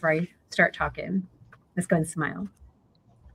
whenever I start talking. Let's go and smile.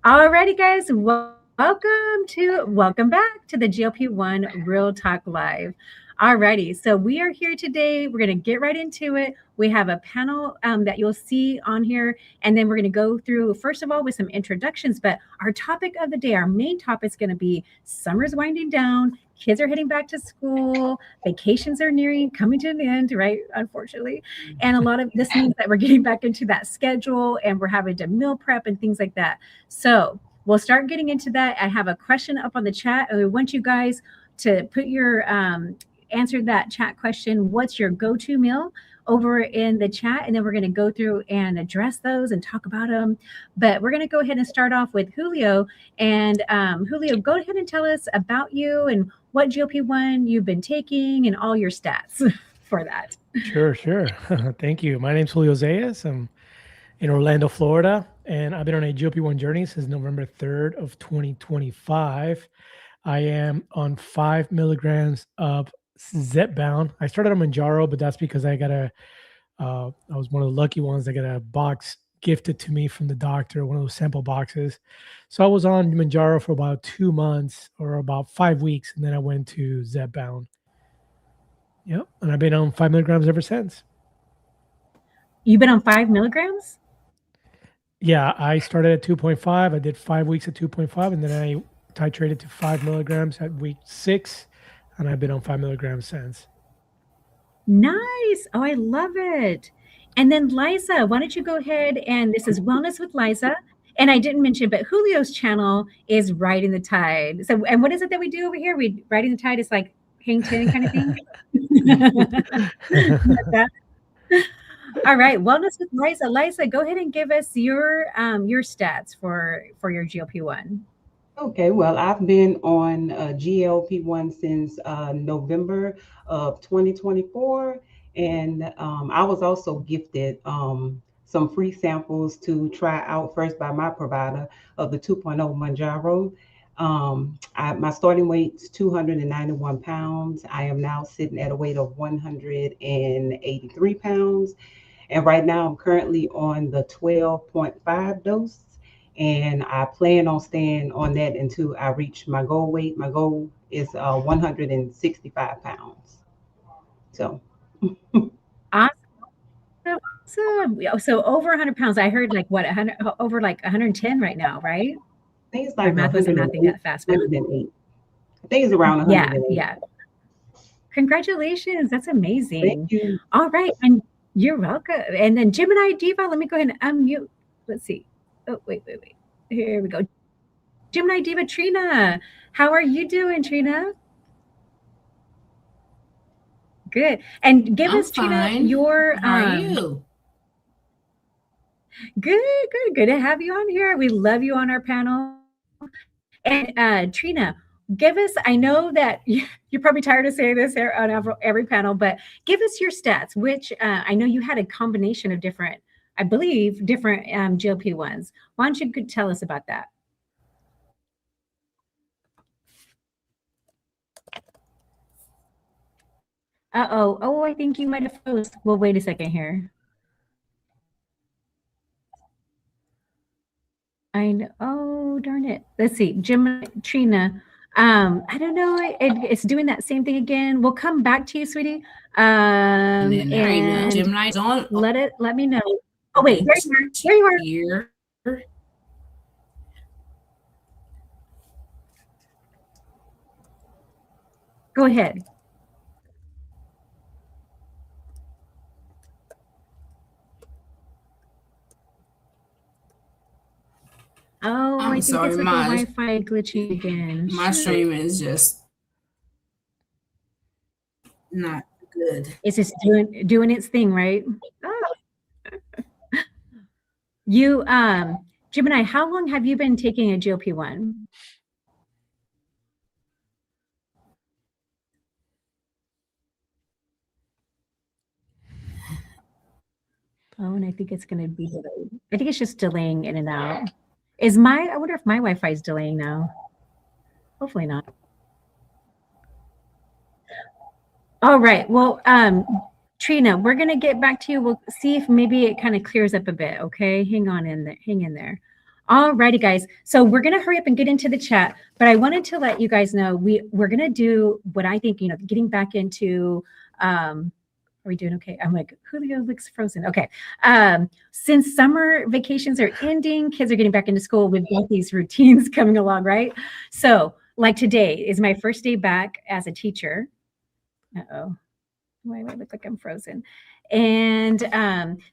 Alrighty, guys. Welcome back to the GLP-1 Real Talk Live. Alrighty, so we are here today. We're going to get right into it. We have a panel that you'll see on here, and then we're going to go through, first of all, with some introductions. But our topic of the day, our main topic is going to be summer's winding down, kids are heading back to school, vacations are coming to an end, right? Unfortunately. And a lot of this means that we're getting back into that schedule and we're having to meal prep and things like that. So we'll start getting into that. I have a question up on the chat, and we want you guys to put your answer that chat question. What's your go-to meal over in the chat? And then we're going to go through and address those and talk about them. But we're going to go ahead and start off with Julio. And Julio, go ahead and tell us about you and what GLP-1 you've been taking and all your stats for that. Sure. Thank you. My name's Julio Zayas. I'm in Orlando, Florida, and I've been on a GLP-1 journey since November 3rd of 2025. I am on 5 milligrams of Zepbound. I started on Mounjaro, but that's because I was one of the lucky ones that got a box gifted to me from the doctor, one of those sample boxes. So I was on Mounjaro for about 2 months or about 5 weeks, and then I went to Zepbound. Yep, and I've been on 5 milligrams ever since. You've been on 5 milligrams? Yeah, I started at 2.5. I did 5 weeks at 2.5, and then I titrated to 5 milligrams at week 6, and I've been on 5 milligrams since. Nice. Oh, I love it. And then Liza, why don't you go ahead, and this is Wellness with Liza. And I didn't mention, but Julio's channel is Riding the Tide. So, and what is it that we do over here? Riding the Tide is like hang 10 kind of thing. All right, Wellness with Liza. Liza, go ahead and give us your stats for your GLP-1. Okay, well, I've been on GLP-1 since November of 2024, and I was also gifted some free samples to try out first by my provider of the 2.0 Mounjaro. My starting weight is 291 pounds. I am now sitting at a weight of 183 pounds. And right now I'm currently on the 12.5 dose. And I plan on staying on that until I reach my goal weight. My goal is 165 pounds. So. Awesome. So over 100 pounds. I heard like what, 100, over like 110 right now, right? I think it's like my math wasn't mathing that fast. 108. I think it's around 108. Yeah. Congratulations. That's amazing. Thank you. All right. And you're welcome. And then Gemini Diva, let me go ahead and unmute. Let's see. Oh, wait. Here we go. Gemini Diva Trina. How are you doing, Trina? Good. And give us, Trina, your How are you? Good to have you on here. We love you on our panel. And Trina, give us, I know that you're probably tired of saying this on every panel, but give us your stats, which I know you had a combination of different GLP-1s. Why don't you tell us about that? Oh, I think you might have froze. Well, wait a second here. I know. Oh, darn it. Let's see. Trina. I don't know. It's doing that same thing again. We'll come back to you, sweetie. And Gemini's on. Let me know. Oh, wait. There you are. Go ahead. Oh, I'm sorry, it's like the Wi-Fi glitching again. My stream is just not good. It's just doing its thing, right? Oh. You, Gemini, how long have you been taking a GLP-1? Oh, and I think it's going to be delayed. I think it's just delaying in and out. I wonder if my Wi-Fi is delaying now. Hopefully not. All right. Well, Trina, we're going to get back to you. We'll see if maybe it kind of clears up a bit. Okay. Hang in there. All righty, guys. So we're going to hurry up and get into the chat, but I wanted to let you guys know we're going to do what I think, getting back into, are we doing okay? I'm like, Julio looks frozen. Okay. Since summer vacations are ending, kids are getting back into school, we've got these routines coming along, right? So like today is my first day back as a teacher. Uh-oh. Why do I look like I'm frozen? And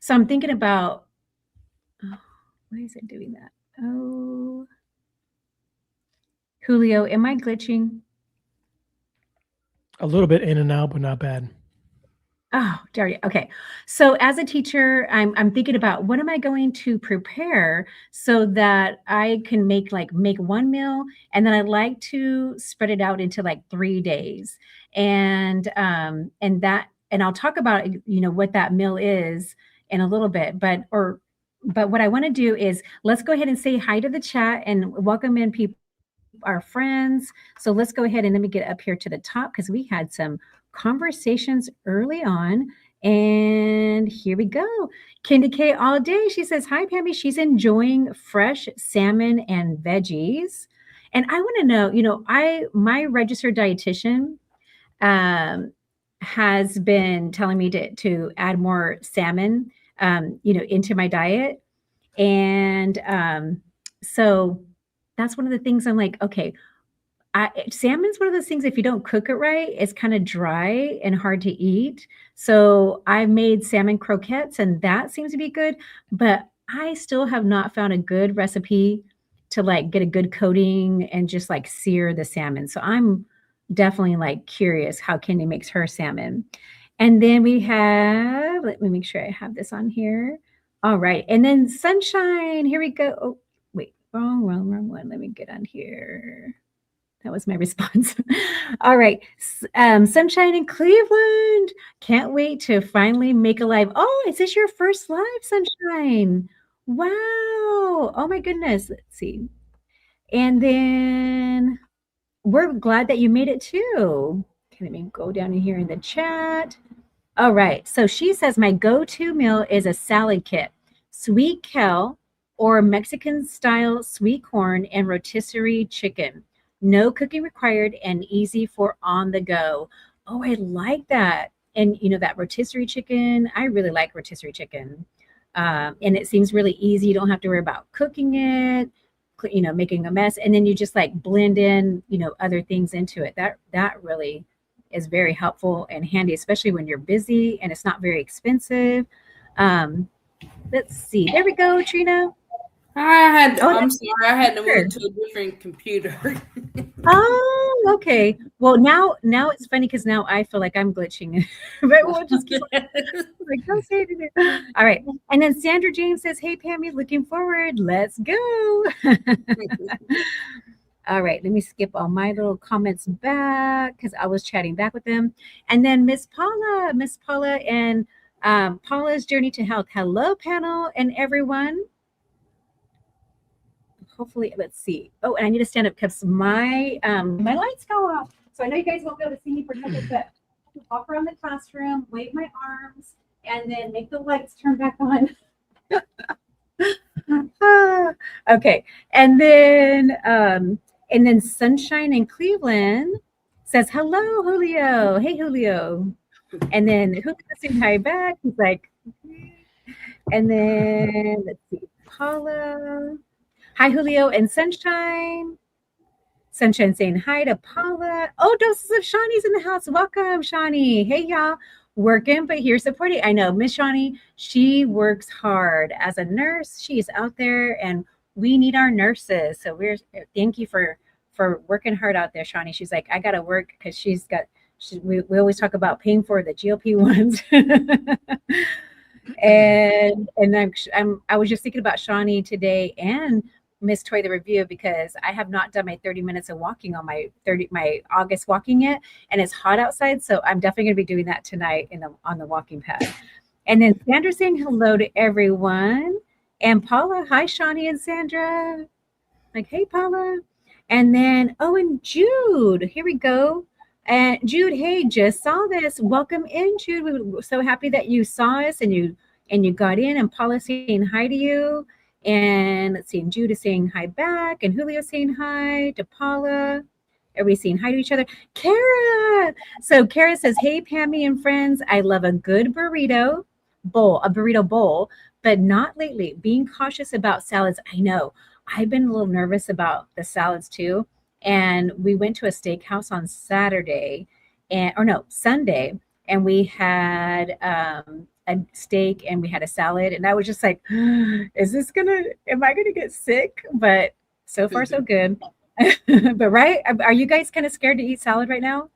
so I'm thinking about, why is it doing that? Oh, Julio, am I glitching? A little bit in and out, but not bad. Oh, Daria. Okay. So as a teacher, I'm thinking about what am I going to prepare so that I can make one meal, and then I'd like to spread it out into like 3 days. And I'll talk about what that meal is in a little bit, but what I want to do is let's go ahead and say hi to the chat and welcome in people, our friends. So let's go ahead and let me get up here to the top because we had some conversations early on. And here we go. Candy K all day. She says, hi, Pammy. She's enjoying fresh salmon and veggies. And I want to know, my registered dietitian has been telling me to add more salmon, into my diet. And so that's one of the things I'm like, okay, salmon's one of those things, if you don't cook it right, it's kind of dry and hard to eat. So I've made salmon croquettes and that seems to be good, but I still have not found a good recipe to like get a good coating and just like sear the salmon. So I'm definitely like curious how Candy makes her salmon. And then we have, let me make sure I have this on here. All right. And then Sunshine, here we go. Oh, wait, wrong one. Let me get on here. That was my response. All right. Sunshine in Cleveland. Can't wait to finally make a live. Oh, is this your first live, Sunshine? Wow. Oh my goodness. Let's see. And then we're glad that you made it too. Okay, let me go down in here in the chat. All right. So she says my go-to meal is a salad kit, sweet kale or Mexican style sweet corn and rotisserie chicken. No cooking required and easy for on the go. Oh, I like that. And that rotisserie chicken, I really like rotisserie chicken. And it seems really easy. You don't have to worry about cooking it, making a mess. And then you just like blend in, other things into it. That really is very helpful and handy, especially when you're busy and it's not very expensive. Let's see. There we go, Trina. I'm sorry, I had to move to a different computer. Oh, okay. Well, now it's funny because now I feel like I'm glitching. But we'll just keep like, don't say anything. All right. And then Sandra James says, hey, Pammy, looking forward. Let's go. All right. Let me skip all my little comments back because I was chatting back with them. And then Miss Paula and Paula's Journey to Health. Hello, panel and everyone. Hopefully, let's see. Oh, and I need to stand up because my lights go off. So I know you guys won't be able to see me for nothing, but walk around the classroom, wave my arms, and then make the lights turn back on. Okay, and then Sunshine in Cleveland says hello, Julio. Hey, Julio. And then Julio saying hi back. He's like, and then let's see, Paula. Hi, Julio and Sunshine. Sunshine saying hi to Paula. Oh, Doses of Shawnee's in the house. Welcome, Shawnee. Hey, y'all. Working, but here supporting. I know Miss Shawnee, she works hard as a nurse. She's out there, and we need our nurses. So thank you for working hard out there, Shawnee. She's like, I got to work because we always talk about paying for the GLP-1s. and I was just thinking about Shawnee today and Miss Toy the Review because I have not done my 30 minutes of walking on my August walking yet, and it's hot outside, so I'm definitely going to be doing that tonight on the walking pad. And then Sandra saying hello to everyone, and Paula, hi Shawnee and Sandra, like hey Paula, and then and Jude, here we go. And Jude, hey, just saw this. Welcome in, Jude. We're so happy that you saw us and you got in. And Paula's saying hi to you. And let's see, and Jude is saying hi back, and Julio's saying hi to Paula. Everybody's saying hi to each other. Kara. So Kara says, hey, Pammy and friends, I love a good burrito bowl, but not lately. Being cautious about salads. I know. I've been a little nervous about the salads too. And we went to a steakhouse on Sunday, and we had a steak and we had a salad, and I was just like, am I gonna get sick? But so far so good. But right, are you guys kind of scared to eat salad right now?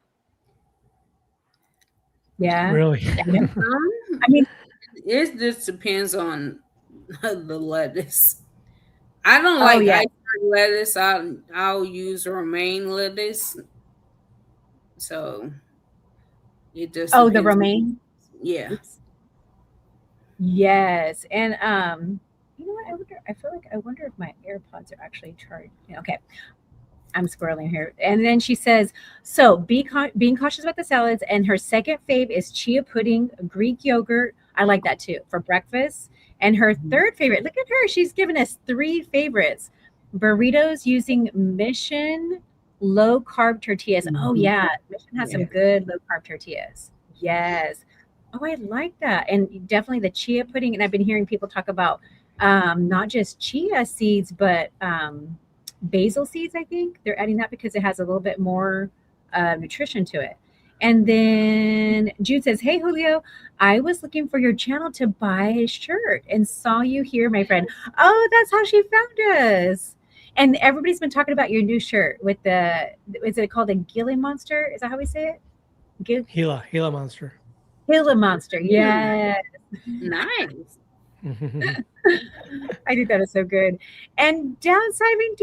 Yeah. Really? I mean, it just depends on the lettuce. I don't like iceberg lettuce. I'll use romaine lettuce. So it just the romaine. Yeah. Oops. Yes, and you know what? I wonder if my AirPods are actually charged. Okay, I'm squirreling here. And then she says, so being cautious about the salads. And her second fave is chia pudding, Greek yogurt. I like that too for breakfast. And her third favorite, look at her. She's given us 3 favorites. Burritos using Mission low carb tortillas. Oh yeah. Mission has some good low carb tortillas. Yes. Oh, I like that. And definitely the chia pudding. And I've been hearing people talk about not just chia seeds, but basil seeds. I think they're adding that because it has a little bit more nutrition to it. And then Jude says, hey, Julio, I was looking for your channel to buy a shirt and saw you here, my friend. Oh, that's how she found us. And everybody's been talking about your new shirt with is it called a Gila Monster? Is that how we say it? Gila Monster. Gila Monster. Yes. Nice. I think that is so good. And Downsizing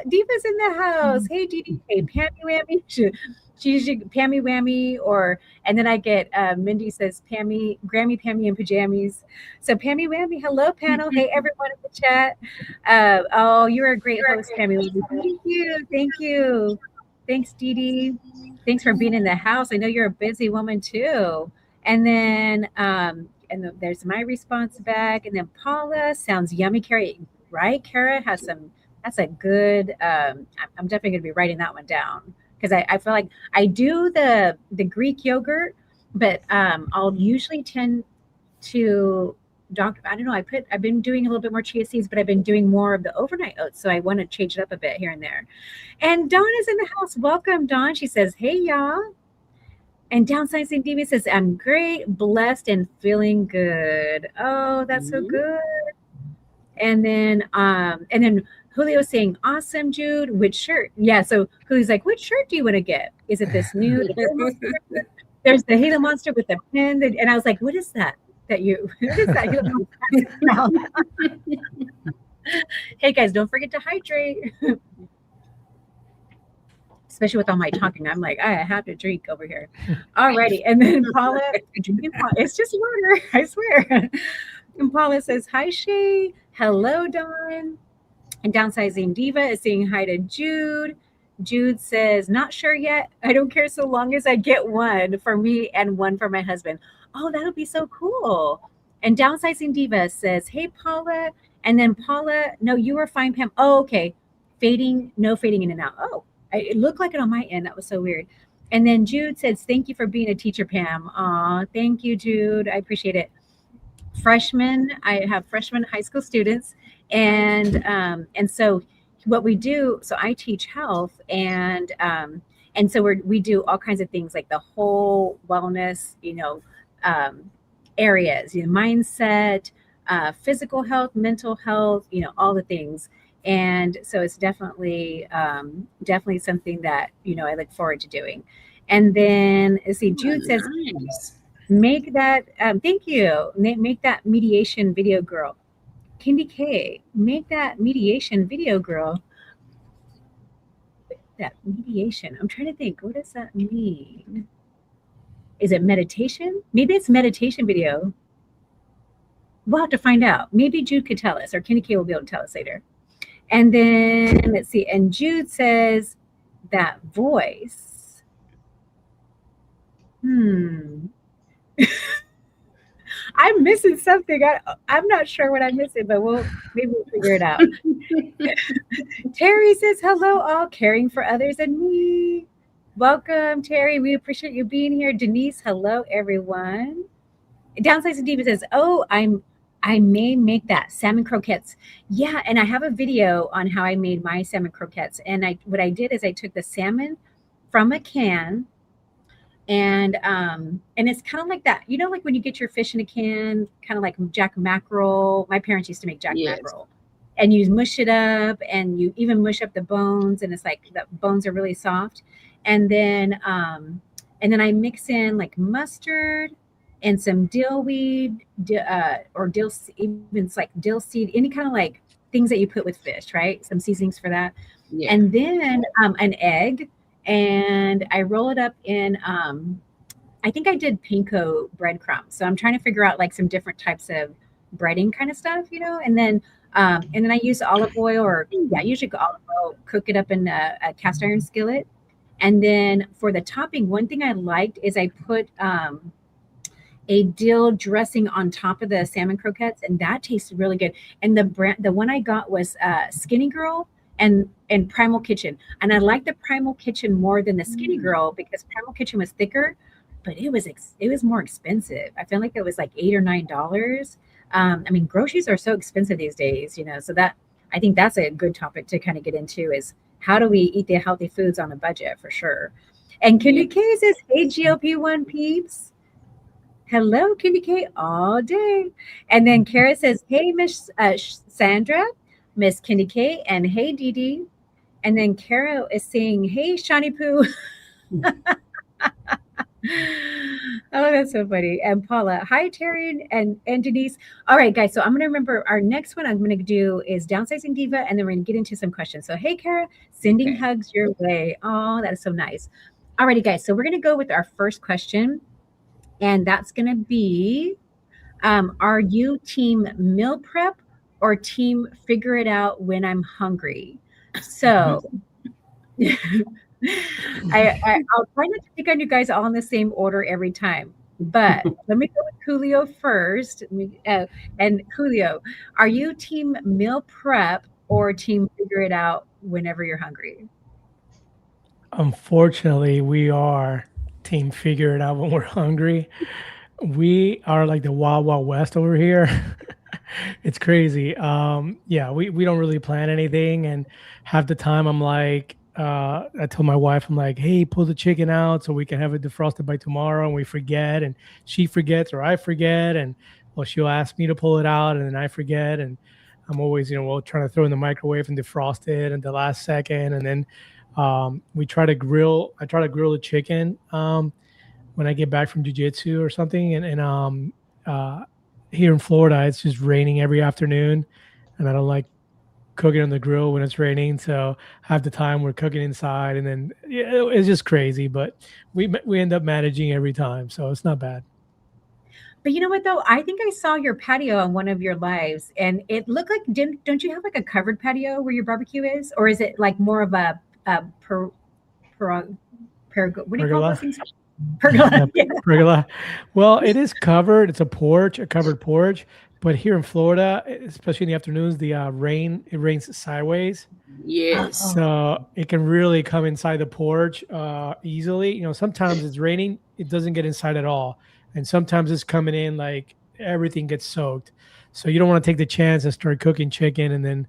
Diva's in the house. Hey, Dee. Hey, Pammy Whammy. She usually Pammy Whammy, and then I get Mindy says Grammy Pammy in pajamas. So Pammy Whammy, hello panel. Hey everyone in the chat. Oh, you're a great host, Pammy Whammy. Thank you. Thanks, Dee. Thanks for being in the house. I know you're a busy woman too. And then there's my response back. And then Paula, sounds yummy. Kara, right? Kara has some. That's a good. I'm definitely going to be writing that one down. Because I feel like I do the Greek yogurt, but I'll usually tend to I don't know. I've been doing a little bit more chia seeds, but I've been doing more of the overnight oats. So I want to change it up a bit here and there. And Dawn is in the house. Welcome, Dawn. She says, hey, y'all. And Downsizing Diva says, I'm great, blessed, and feeling good. Oh, that's so good. And then Julio's saying, awesome, Jude. Which shirt? Yeah. So Julio's like, which shirt do you want to get? Is it this new? There's the Gila Monster with the pin. And I was like, what is that? What is that Gila Monster? Hey, guys, don't forget to hydrate. Especially with all my talking. I'm like, I have to drink over here. Alrighty. And then Paula, it's just water, I swear. And Paula says, hi, Shay. Hello, Dawn. And Downsizing Diva is saying hi to Jude. Jude says, not sure yet. I don't care so long as I get one for me and one for my husband. Oh, that'll be so cool. And Downsizing Diva says, hey, Paula. And then Paula, no, you were fine, Pam. Oh, okay. No fading in and out. Oh, it looked like it on my end. That was so weird. And then Jude says, thank you for being a teacher, Pam. Aw, thank you, Jude. I appreciate it. I have freshman high school students. And so what we do, so I teach health, and so we do all kinds of things like the whole wellness, areas, mindset, physical health, mental health, all the things. And so it's definitely something that, I look forward to doing. And then let's see, Jude says, make that, thank you, make that mediation video girl. Candy K, make that mediation video girl. That mediation. I'm trying to think. What does that mean? Is it meditation? Maybe it's meditation video. We'll have to find out. Maybe Jude could tell us, or Candy K will be able to tell us later. And then let's see. And Jude says that voice. I'm missing something. I'm not sure what I'm missing, but maybe we'll figure it out. Terry says, hello, all caring for others and me. Welcome, Terry. We appreciate you being here. Denise, hello, everyone. Downsizing Diva says, oh, I may make that salmon croquettes. Yeah, and I have a video on how I made my salmon croquettes. And what I did is I took the salmon from a can, and it's kind of like that, like when you get your fish in a can, kind of like jack mackerel. My parents used to make jack mackerel, and you mush it up, and you even mush up the bones, and it's like the bones are really soft. And then I mix in like mustard and some dill weed, or dill, even it's like dill seed, any kind of like things that you put with fish, right? Some seasonings for that. Yeah. And then an egg, and I roll it up in, I think I did panko breadcrumbs. So I'm trying to figure out like some different types of breading kind of stuff, and then I use olive oil, or usually olive oil, cook it up in a cast iron skillet. And then for the topping, one thing I liked is I put a dill dressing on top of the salmon croquettes, and that tastes really good. And the one I got was Skinny Girl and Primal Kitchen, and I like the Primal Kitchen more than the Skinny Girl because Primal Kitchen was thicker, but it was more expensive. I feel like it was like $8 or $9. I mean, groceries are so expensive these days, so that, I think that's a good topic to kind of get into, is how do we eat the healthy foods on a budget, for sure. And Candy K says, hey, GLP-1 peeps. Hello, Candy K, all day. And then Kara says, hey, Miss Sandra, Miss Candy K, and hey, Dee Dee. And then Kara is saying, hey, Shawnee Poo. Oh, that's so funny. And Paula, hi, Terry and Denise. All right, guys, so I'm going to remember our next one I'm going to do is Downsizing Diva, and then we're going to get into some questions. So, hey, Kara, sending hugs your way. Oh, that is so nice. All righty, guys, so we're going to go with our first question, and that's going to be, are you team meal prep or team figure it out when I'm hungry? So... I'll try not to pick on you guys all in the same order every time, but let me go with Julio first. And Julio, are you team meal prep or team figure it out whenever you're hungry? Unfortunately, we are team figure it out when we're hungry. We are like the Wild Wild West over here. It's crazy. We don't really plan anything, and half the time I'm like, I tell my wife, I'm like, hey, pull the chicken out so we can have it defrosted by tomorrow, and we forget, and she forgets, or I forget, and she'll ask me to pull it out, and then I forget, and I'm always, trying to throw in the microwave and defrost it at the last second, and then I try to grill the chicken when I get back from jiu-jitsu or something, and here in Florida, it's just raining every afternoon, and I don't like cooking on the grill when it's raining. So half the time we're cooking inside, and then it's just crazy. But we end up managing every time, so it's not bad. But you know what, though? I think I saw your patio on one of your lives, and it looked like, don't you have like a covered patio where your barbecue is, or is it like more of a what do you call those things? Pergola. Yeah. Pergola. Well, it is covered. It's a covered porch. But here in Florida, especially in the afternoons, it rains sideways. Yes. So it can really come inside the porch easily. Sometimes it's raining, it doesn't get inside at all. And sometimes it's coming in like everything gets soaked. So you don't want to take the chance and start cooking chicken and then,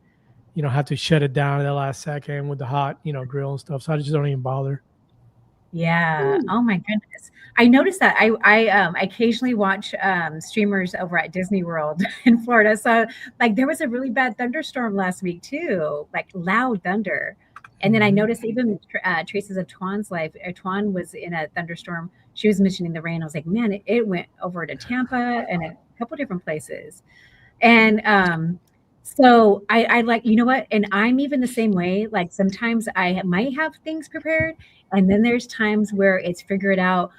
have to shut it down at the last second with the hot, grill and stuff. So I just don't even bother. Yeah. Oh my goodness. I noticed that. I occasionally watch streamers over at Disney World in Florida. So like there was a really bad thunderstorm last week too, like loud thunder. And then I noticed even traces of Twan's life. Twan was in a thunderstorm. She was mentioning the rain. I was like, man, it went over to Tampa and a couple different places. And so I like, you know what? And I'm even the same way. Like sometimes I might have things prepared, and then there's times where it's figure it out.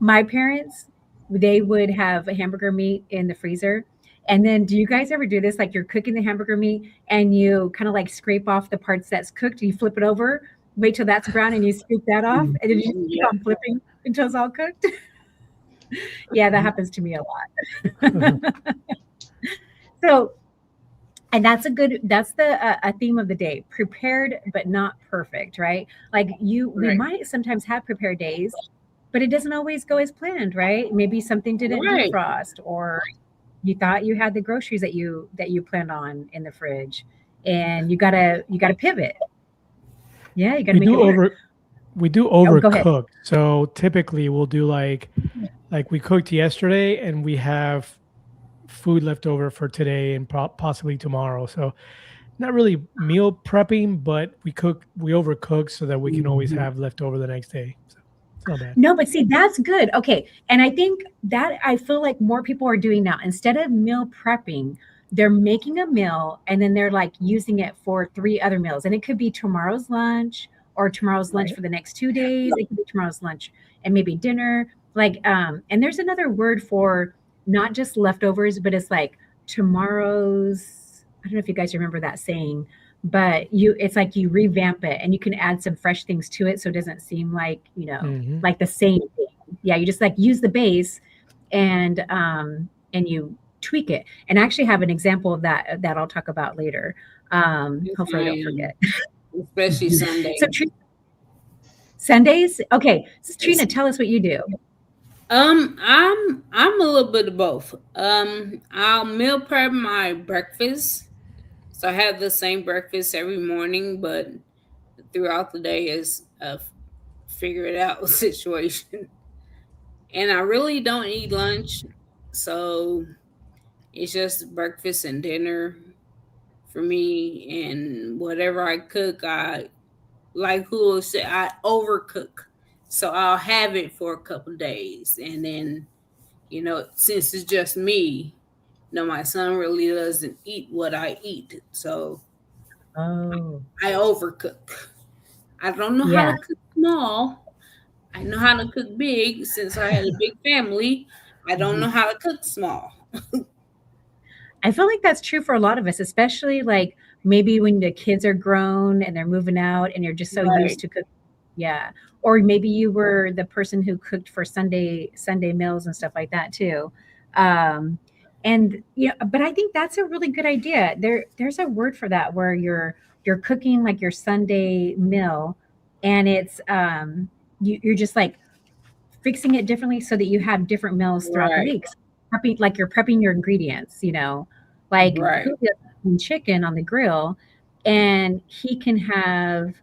My parents, they would have a hamburger meat in the freezer. And then do you guys ever do this? Like you're cooking the hamburger meat and you kind of like scrape off the parts that's cooked. You flip it over, wait till that's brown, and you scoop that off. And then you keep on flipping until it's all cooked. Yeah, that happens to me a lot. So, and that's a theme of the day: prepared but not perfect, right? Like we Right. might sometimes have prepared days, but it doesn't always go as planned, right? Maybe something didn't Right. defrost, or you thought you had the groceries that you planned on in the fridge, and you gotta pivot. Yeah, you gotta we make do it work. over we do Oh, go ahead. overcook. So typically we'll do like we cooked yesterday and we have food left over for today and possibly tomorrow. So not really meal prepping, but we overcook so that we can always Mhm. have leftover the next day. So it's not bad. No, but see, that's good. Okay. And I think that I feel like more people are doing now. Instead of meal prepping, they're making a meal and then they're like using it for three other meals. And it could be tomorrow's lunch or tomorrow's lunch Right. for the next 2 days. It could be tomorrow's lunch and maybe dinner. Like, and there's another word for not just leftovers, but it's like tomorrow's, I don't know if you guys remember that saying, but it's like you revamp it and you can add some fresh things to it so it doesn't seem like, Hmm. like the same thing. Yeah, you just like use the base and you tweak it. And I actually have an example of that I'll talk about later. Yes, Hopefully I don't ma'am. forget. Especially So Sundays. Sundays, okay. So, Yes. Trina, tell us what you do. I'm a little bit of both. I'll meal prep my breakfast. So I have the same breakfast every morning, but throughout the day is a figure it out situation. And I really don't eat lunch, so it's just breakfast and dinner for me. And whatever I cook, I like Hulu said, I overcook. So I'll have it for a couple of days, and then since it's just me, my son really doesn't eat what I eat, so Oh, I overcook. I don't know how yeah. to cook small. I know how to cook big since I had a big family. I don't know Mhm. how to cook small. I feel like that's true for a lot of us, especially like maybe when the kids are grown and they're moving out and you're just so Right, used to cooking. Yeah. Or maybe you were the person who cooked for Sunday meals and stuff like that too. Um, and yeah, but I think that's a really good idea. There's a word for that where you're cooking like your Sunday meal and it's you're just like fixing it differently so that you have different meals throughout the right, week. Prepping, like you're prepping your ingredients, like right, Julio chicken on the grill, and he can have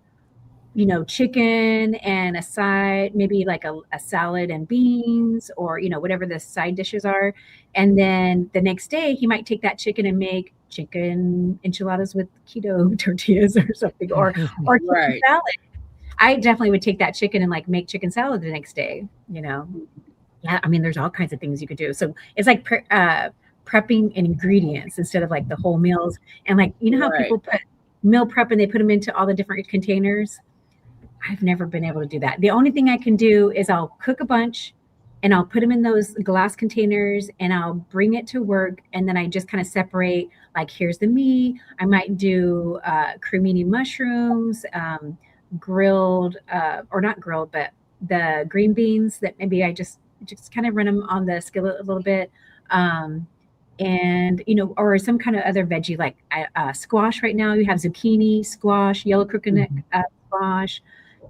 chicken and a side, maybe like a salad and beans, or whatever the side dishes are. And then the next day, he might take that chicken and make chicken enchiladas with keto tortillas or something, or chicken right, salad. I definitely would take that chicken and like make chicken salad the next day. Yeah, I mean, there's all kinds of things you could do. So it's like prepping ingredients instead of like the whole meals. And like, how right. people put meal prep and they put them into all the different containers. I've never been able to do that. The only thing I can do is I'll cook a bunch and I'll put them in those glass containers and I'll bring it to work. And then I just kind of separate, like, here's the meat. I might do cremini mushrooms, grilled, or not grilled, but the green beans that maybe I just kind of run them on the skillet a little bit. Um, and or some kind of other veggie like squash. Right now you have zucchini, squash, yellow crooked Mhm. squash,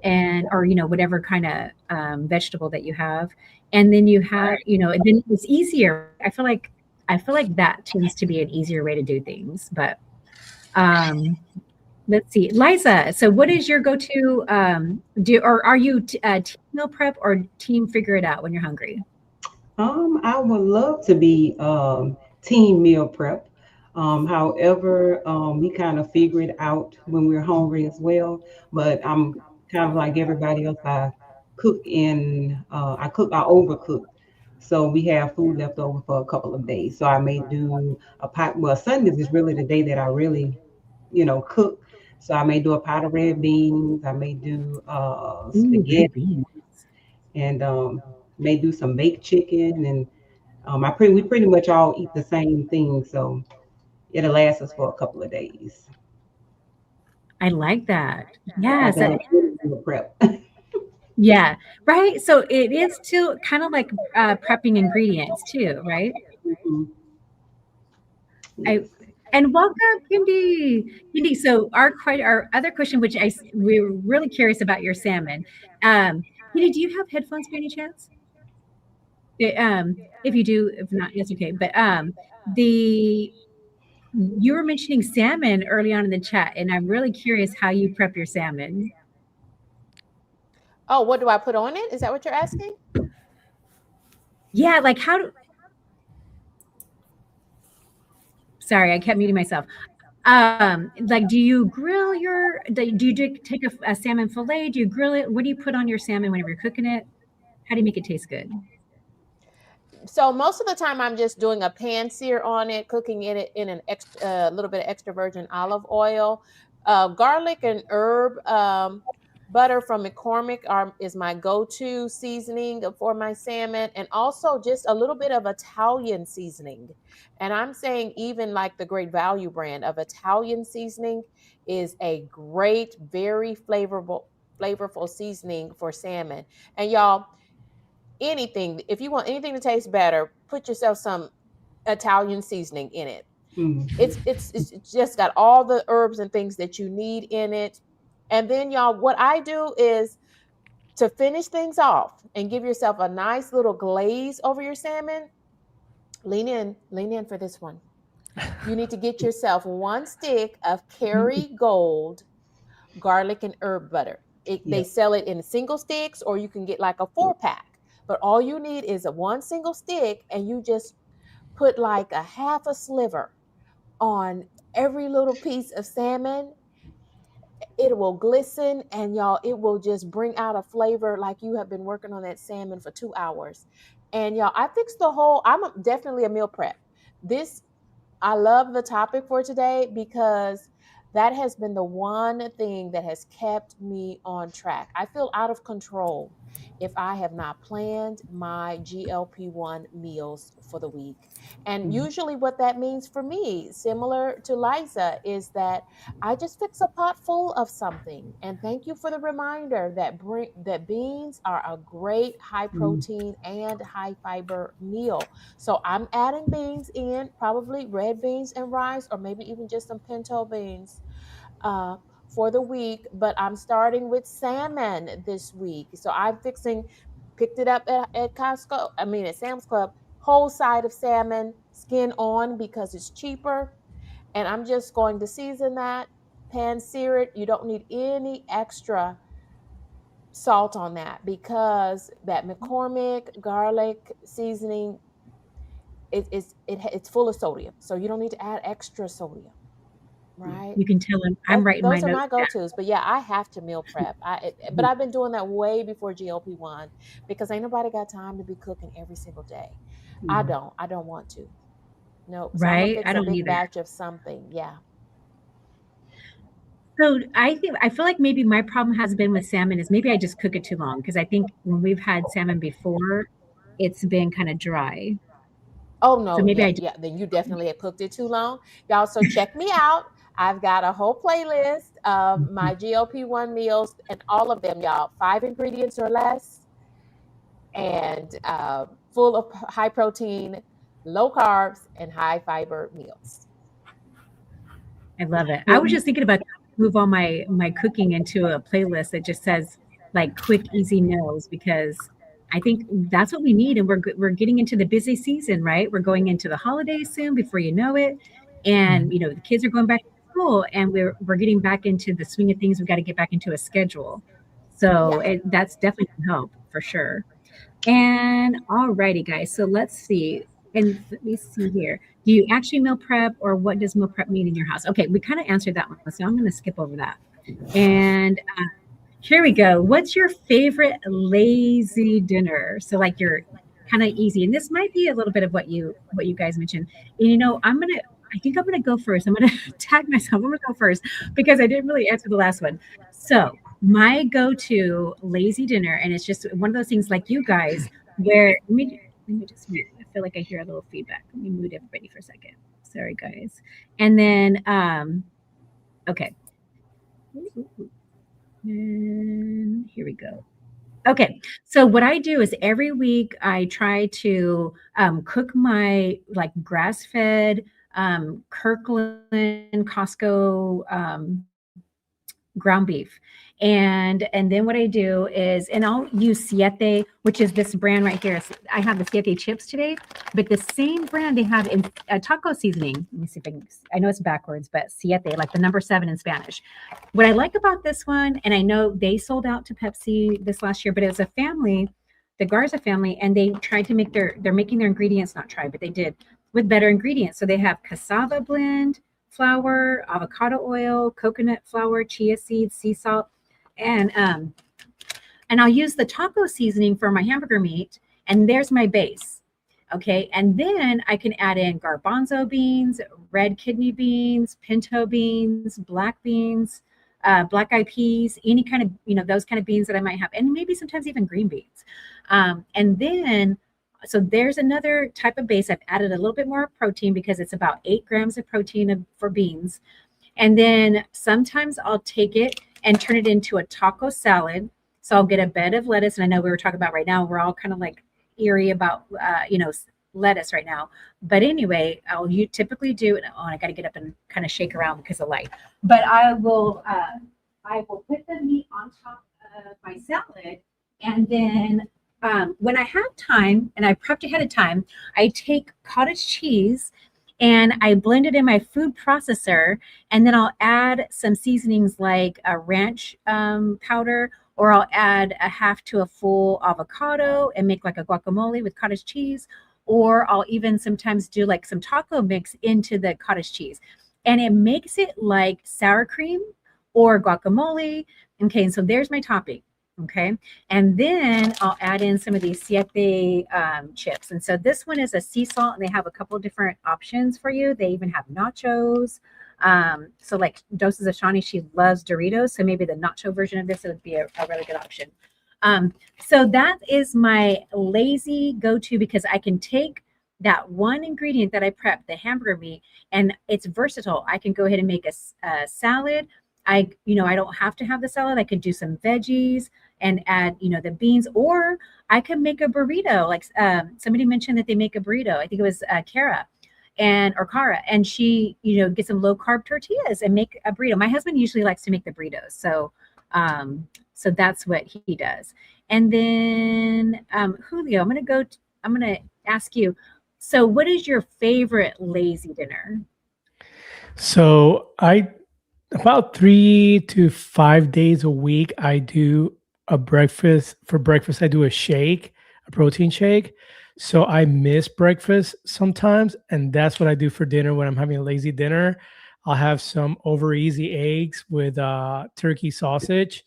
and or whatever kind of vegetable that you have. And then you have, and then it's easier. I feel like that tends to be an easier way to do things. But um let's see, Liza, so what is your go-to, do or are you team meal prep or team figure it out when you're hungry? I would love to be team meal prep. However, we kind of figure it out when we're hungry as well. But I'm kind of like everybody else. I overcook. So we have food left over for a couple of days. So I may do a pot. Well, Sundays is really the day that I really, cook. So I may do a pot of red beans. I may do Ooh, spaghetti red beans. and may do some baked chicken and we pretty much all eat the same thing, so it'll last us for a couple of days. I like that. I Yes. think it's really meal prep. Yeah, right. So it is too kind of like prepping ingredients too, right? Mhm. I Yes. and welcome, Kindy. Kindy. So our other question, which we're really curious about your salmon. Kindy, do you have headphones by any chance? If you do, if not, it's okay. But the you were mentioning salmon early on in the chat, and I'm really curious how you prep your salmon. Oh, what do I put on it? Is that what you're asking? Yeah, like how do sorry, I kept muting myself. Like, do you grill do you take a salmon fillet? Do you grill it? What do you put on your salmon whenever you're cooking it? How do you make it taste good? So most of the time I'm just doing a pan sear on it, cooking in it in an extra little bit of extra virgin olive oil, garlic and herb butter from McCormick is my go-to seasoning for my salmon, and also just a little bit of Italian seasoning. And I'm saying even like the Great Value brand of Italian seasoning is a great, very flavorful seasoning for salmon. And y'all, anything, if you want anything to taste better, put yourself some Italian seasoning in it. Mhm. It's just got all the herbs and things that you need in it. And then y'all, what I do is to finish things off and give yourself a nice little glaze over your salmon. Lean in for this one. You need to get yourself one stick of Kerrygold garlic and herb butter. They Yep. sell it in single sticks, or you can get like a 4-pack. But all you need is a one single stick, and you just put like a half a sliver on every little piece of salmon. It will glisten, and y'all, it will just bring out a flavor like you have been working on that salmon for 2 hours. And y'all, I fixed the whole, definitely a meal prep. This I love the topic for today because that has been the one thing that has kept me on track. I feel out of control if I have not planned my GLP-1 meals for the week. And Mhm. usually, what that means for me, similar to Liza, is that I just fix a pot full of something. And thank you for the reminder that beans are a great high Mhm. protein and high fiber meal. So I'm adding beans in, probably red beans and rice, or maybe even just some pinto beans uh, for the week. But I'm starting with salmon this week. So picked it up at Costco, at Sam's Club, whole side of salmon, skin on because it's cheaper. And I'm just going to season that, pan sear it. You don't need any extra salt on that because that McCormick garlic seasoning it's full of sodium, so you don't need to add extra sodium, right? You can tell I'm writing my Those are notes my down. go-tos. But yeah, I have to meal prep. But I've been doing that way before GLP-1 because ain't nobody got time to be cooking every single day. Mhm. I don't want to. Nope. So I'm gonna Right? I fix a don't big either. batch of something. Yeah. So I feel like maybe my problem has been with salmon is maybe I just cook it too long because I think when we've had salmon before, it's been kind of dry. Oh So no, maybe yeah, I just yeah. Then you definitely have cooked it too long. Y'all, so check me out. I've got a whole playlist of my GLP-1 meals, and all of them, y'all, 5 ingredients or less, and full of high protein, low carbs, and high fiber meals. I love it. I Well, was just thinking about move all my cooking into a playlist that just says like quick, easy meals because I think that's what we need, and we're getting into the busy season, right? We're going into the holidays soon, before you know it, and Mhm. the kids are going back to school, and we're getting back into the swing of things. We've got to get back into a schedule, so Yeah. that's definitely gonna help for sure. And alrighty, guys. So let's see. And let me see here. Do you actually meal prep, or what does meal prep mean in your house? Okay, we kind of answered that one, so I'm going to skip over that. And here we go. What's your favorite lazy dinner? So like your kind of easy, and this might be a little bit of what you guys mentioned. And I think I'm gonna go first. I'm gonna tag myself. I'm gonna go first because I didn't really answer the last one. So my go-to lazy dinner, and it's just one of those things like you guys, where let me just mute. I feel like I hear a little feedback. Let me mute everybody for a second. Sorry, guys. And then okay. And here we go. Okay, so what I do is every week I try to cook my like grass-fed Kirkland Costco ground beef. And then what I do is, and I'll use Siete, which is this brand right here. I have the Siete chips today, but the same brand they have in taco seasoning. Let me see if I know it's backwards, but Siete, like the number 7 in Spanish. What I like about this one, and I know they sold out to Pepsi this last year, but it was a family, the Garza family, and they tried to make they're making their ingredients, not try, but they did with better ingredients. So they have cassava blend, flour, avocado oil, coconut flour, chia seeds, sea salt, and I'll use the taco seasoning for my hamburger meat, and there's my base. Okay, and then I can add in garbanzo beans, red kidney beans, pinto beans, black beans, black eyed peas, any kind of, those kind of beans that I might have, and maybe sometimes even green beans. And then, so there's another type of base. I've added a little bit more protein because it's about 8 grams of protein for beans. And then sometimes I'll take it and turn it into a taco salad. So I'll get a bed of lettuce. And I know we were talking about right now, we're all kind of like eerie about, lettuce right now. But anyway, you typically do, and I got to get up and kind of shake around because of light. But I will put the meat on top of my salad. And then when I have time and I prepped ahead of time, I take cottage cheese and I blend it in my food processor, and then I'll add some seasonings like a ranch powder, or I'll add a half to a full avocado and make like a guacamole with cottage cheese, or I'll even sometimes do like some taco mix into the cottage cheese, and it makes it like sour cream or guacamole. Okay, and so there's my topping. Okay, and then I'll add in some of these Siete chips. And so this one is a sea salt, and they have a couple of different options for you. They even have nachos. So like Doses of Shawnee, she loves Doritos. So maybe the nacho version of this would be a really good option. So that is my lazy go-to, because I can take that one ingredient that I prep, the hamburger meat, and it's versatile. I can go ahead and make a salad. I don't have to have the salad. I could do some veggies and add, the beans, or I could make a burrito. Like somebody mentioned that they make a burrito. I think it was Kara or Cara, and she, get some low carb tortillas and make a burrito. My husband usually likes to make the burritos. So that's what he does. And then Julio, I'm going to ask you, so what is your favorite lazy dinner? So about 3 to 5 days a week, I do a breakfast. For breakfast, I do a protein shake. So I miss breakfast sometimes, and that's what I do for dinner when I'm having a lazy dinner. I'll have some over easy eggs with turkey sausage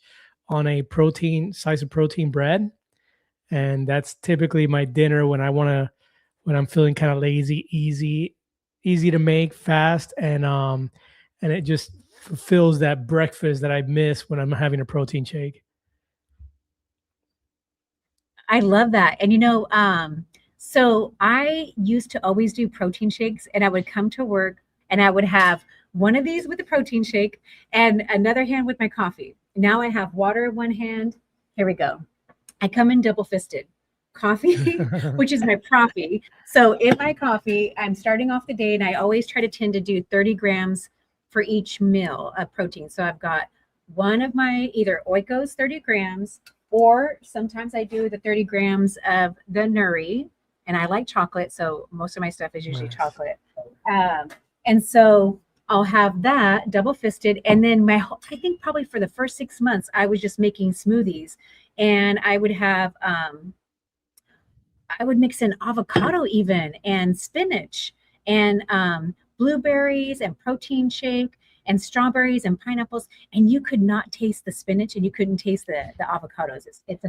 on a slice of protein bread. And that's typically my dinner when I'm feeling kind of lazy, easy to make, fast, and it just fulfills that breakfast that I miss when I'm having a protein shake. I love that. And so I used to always do protein shakes, and I would come to work and I would have one of these with the protein shake and another hand with my coffee. Now I have water in one hand. Here we go. I come in double fisted. Coffee, which is my proffee. So in my coffee, I'm starting off the day, and I always try to tend to do 30 grams for each meal of protein. So I've got one of my either Oikos 30 grams, or sometimes I do the 30 grams of the Nuri, and I like chocolate. So most of my stuff is usually Nice. chocolate. And so I'll have that double fisted. And then I think probably for the first 6 months, I was just making smoothies, and I would have, I would mix in avocado even, and spinach, and blueberries, and protein shake, and strawberries and pineapples, and you could not taste the spinach, and you couldn't taste the avocados. It's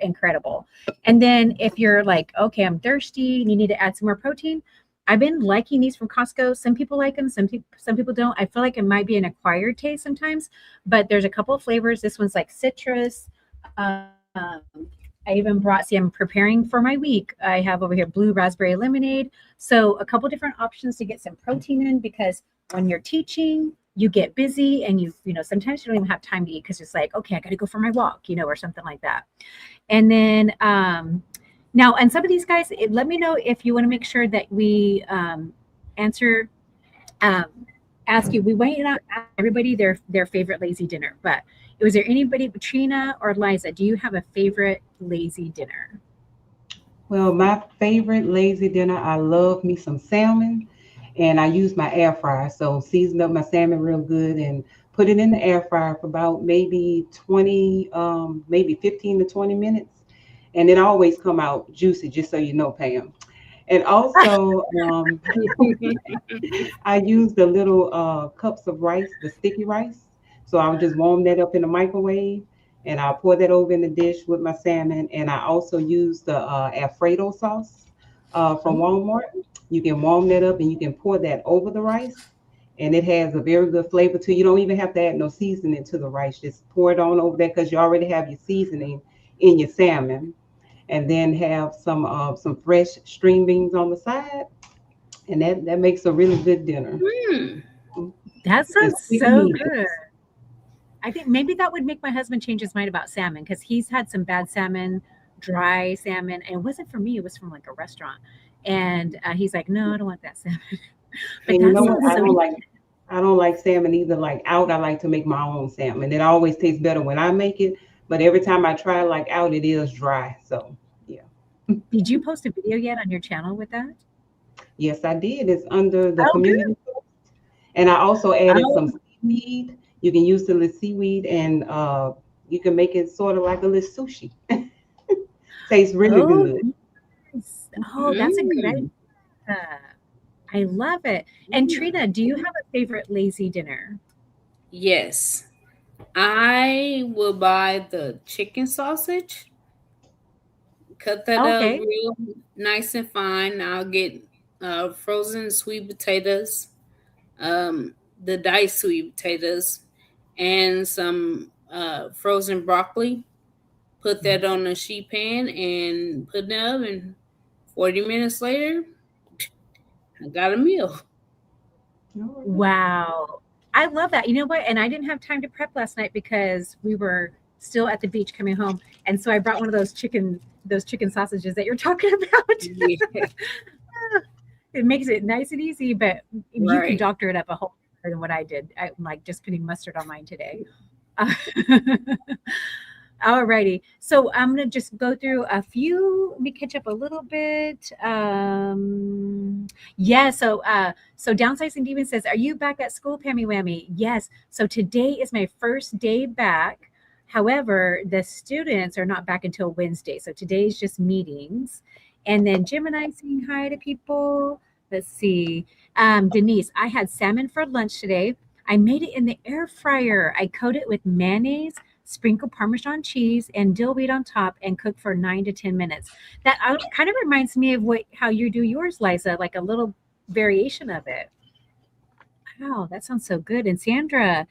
incredible. And then if you're like, okay, I'm thirsty and you need to add some more protein, I've been liking these from Costco. Some people like them, some people don't. I feel like it might be an acquired taste sometimes, but there's a couple of flavors. This one's like citrus. I even brought, I'm preparing for my week. I have over here blue raspberry lemonade. So a couple different options to get some protein in, because when you're teaching, you get busy and sometimes you don't even have time to eat because it's like, okay, I got to go for my walk, or something like that. And then now, and some of these guys, let me know if you want to make sure that we answer, ask you. We want you to ask everybody their favorite lazy dinner. But was there anybody, Trina or Liza? Do you have a favorite lazy dinner? Well, my favorite lazy dinner, I love me some salmon, and I use my air fryer. So season up my salmon real good and put it in the air fryer for about maybe 20, maybe 15 to 20 minutes. And it always come out juicy, just so you know, Pam. And also, I use the little cups of rice, the sticky rice. So I'll just warm that up in the microwave and I'll pour that over in the dish with my salmon. And I also use the Alfredo sauce from Walmart. You can warm that up and you can pour that over the rice. And it has a very good flavor too. You don't even have to add no seasoning to the rice. Just pour it on over there because you already have your seasoning in your salmon. And then have some fresh string beans on the side, and that makes a really good dinner. Mm. That sounds It's sweet so meat. good. I think maybe that would make my husband change his mind about salmon because he's had some bad salmon, dry salmon, and it wasn't from me; it was from like a restaurant. And he's like, "No, I don't want that salmon." But And you that know what? sounds so. I don't like salmon either. Like out, I like to make my own salmon. It always tastes better when I make it, but every time I try like out, it is dry. So yeah. Did you post a video yet on your channel with that? Yes, I did. It's under the Oh, good. community. And I also added Oh, some seaweed. You can use the little seaweed and you can make it sort of like a little sushi. Tastes really oh, good. nice. Oh, that's a good Mm. idea. I love it. And Trina, do you have a favorite lazy dinner? Yes. I will buy the chicken sausage, cut that up Okay. real nice and fine. I'll get frozen sweet potatoes, the diced sweet potatoes, and some frozen broccoli. Put that on a sheet pan and put it in the oven. 40 minutes later, I got a meal. All right. Wow. I love that. You know what? And I didn't have time to prep last night because we were still at the beach coming home. And so I brought one of those chicken sausages that you're talking about. Yeah, It makes it nice and easy, but you can right. doctor it up a whole lot better than what I did. I'm like just putting mustard on mine today. Uh, All righty. So I'm gonna just go through a few. Let me catch up a little bit. Yeah. So downsizing demon says, "Are you back at school, Pammy Whammy?" Yes. So today is my first day back. However, the students are not back until Wednesday. So today is just meetings, and then Gemini saying hi to people. Let's see. Denise, I had salmon for lunch today. I made it in the air fryer. I coat it with mayonnaise, sprinkle Parmesan cheese and dill weed on top, and cook for 9 to 10 minutes. That kind of reminds me of how you do yours, Liza, like a little variation of it. Wow, that sounds so good. And Sandra,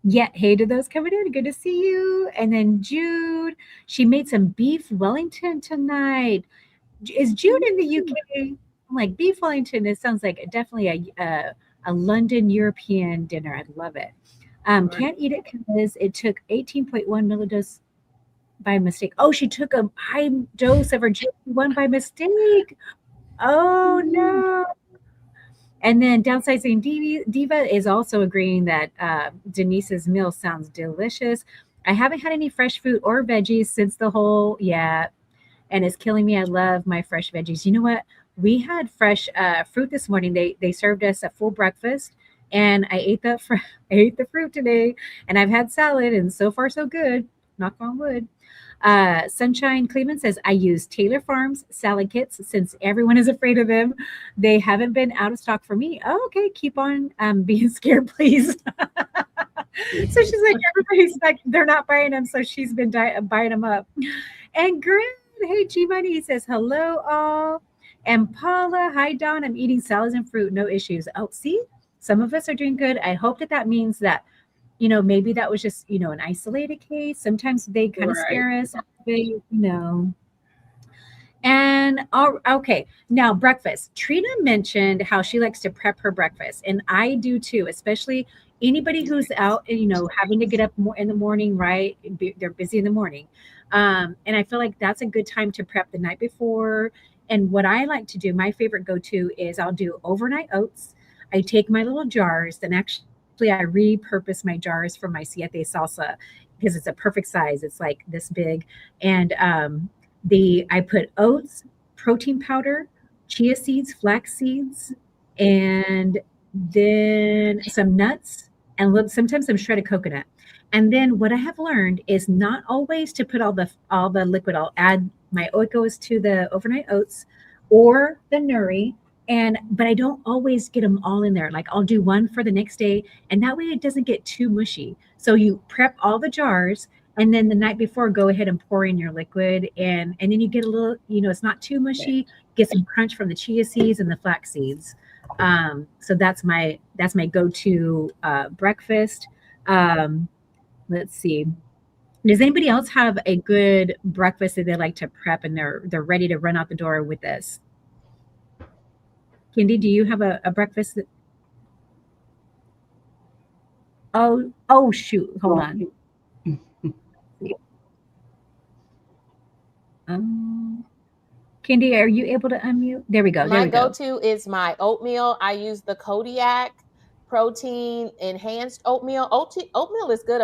yeah, hey to those coming in. Good to see you. And then Jude, she made some beef Wellington tonight. Is Jude in the UK? I'm like beef Wellington. It sounds like definitely a London European dinner. I love it. Right. Can't eat it because it took 18.1 millidose by mistake. Oh, she took a high dose of her GLP-1 by mistake. Oh no. And then downsizing Diva is also agreeing that Denise's meal sounds delicious. I haven't had any fresh fruit or veggies since the whole and it's killing me. I love my fresh veggies. You know what? We had fresh fruit this morning. They served us a full breakfast, and I ate I ate the fruit today, and I've had salad, and so far so good. Knock on wood. Sunshine Cleveland says, I use Taylor Farms salad kits since everyone is afraid of them. They haven't been out of stock for me. Oh, okay, keep on being scared, please. So she's like, everybody's like, they're not buying them, so she's been buying them up. And Grin, hey G Money, he says, hello all. And Paula, hi Dawn, I'm eating salads and fruit, no issues. Oh, see, some of us are doing good. I hope that means that maybe that was just, an isolated case. Sometimes they kind of Right. scare us, a bit. And And okay, now breakfast. Trina mentioned how she likes to prep her breakfast, and I do too. Especially anybody who's out, having to get up more in the morning, right? They're busy in the morning, and I feel like that's a good time to prep the night before. And what I like to do, my favorite go-to is I'll do overnight oats. I take my little jars, and actually I repurpose my jars for my siete salsa because it's a perfect size. It's like this big, and the I put oats, protein powder, chia seeds, flax seeds, and then some nuts and sometimes some shredded coconut. And then what I have learned is not always to put all the liquid. I'll add my oikos to the overnight oats or the nuri. But I don't always get them all in there. Like I'll do one for the next day, and that way it doesn't get too mushy. So you prep all the jars, and then the night before, go ahead and pour in your liquid, and then you get a little, it's not too mushy. Get some crunch from the chia seeds and the flax seeds. So that's my go-to breakfast. Let's see. Does anybody else have a good breakfast that they like to prep and they're ready to run out the door with this? Kendi, do you have a breakfast that? Oh shoot! Hold on. Kendi, are you able to unmute? There we go. My go-to is my oatmeal. I use the Kodiak protein enhanced oatmeal. Oatmeal is good.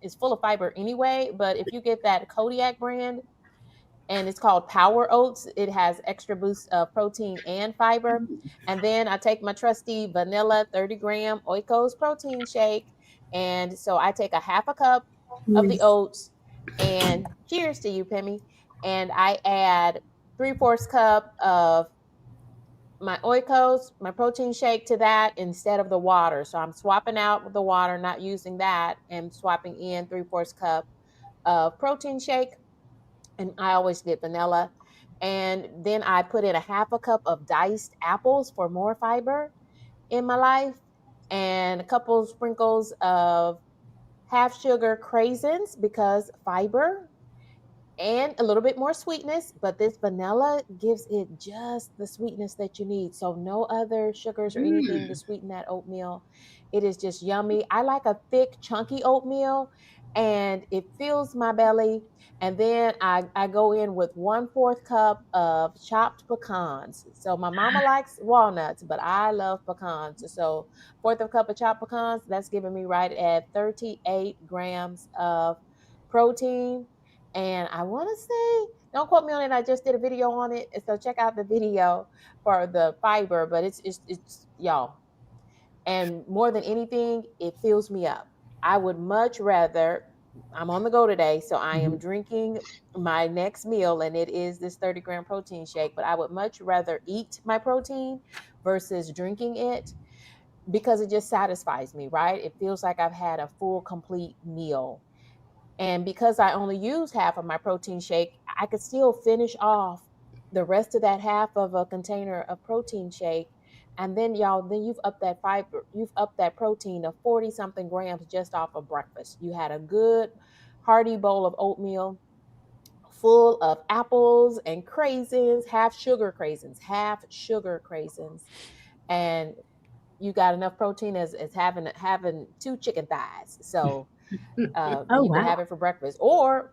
It's full of fiber anyway. But if you get that Kodiak brand, and it's called Power Oats, it has extra boost of protein and fiber. And then I take my trusty vanilla 30-gram Oikos protein shake. And so I take a half a cup of the oats, and cheers to you, Pemmy. And I add 3/4 cup of my Oikos, my protein shake to that instead of the water. So I'm swapping out the water, not using that, and swapping in 3/4 cup of protein shake. And I always get vanilla. And then I put in a half a cup of diced apples for more fiber in my life, and a couple sprinkles of half sugar craisins because fiber, and a little bit more sweetness, but this vanilla gives it just the sweetness that you need. So no other sugars or anything to sweeten that oatmeal. It is just yummy. I like a thick, chunky oatmeal, and it fills my belly. And then I go in with 1/4 cup of chopped pecans. So my mama likes walnuts, but I love pecans. So 1/4 cup of chopped pecans, that's giving me right at 38 grams of protein. And I want to say, don't quote me on it, I just did a video on it, so check out the video for the fiber. But it's y'all, and more than anything, it fills me up. I would much rather, I'm on the go today, so I am drinking my next meal, and it is this 30-gram protein shake. But I would much rather eat my protein versus drinking it, because it just satisfies me, right? It feels like I've had a full, complete meal. And because I only use half of my protein shake, I could still finish off the rest of that half of a container of protein shake. And then then you've upped that fiber, you've upped that protein of 40 something grams just off of breakfast. You had a good hearty bowl of oatmeal full of apples and craisins, half sugar craisins. And you got enough protein as having 2 chicken thighs. So you can have it for breakfast. Or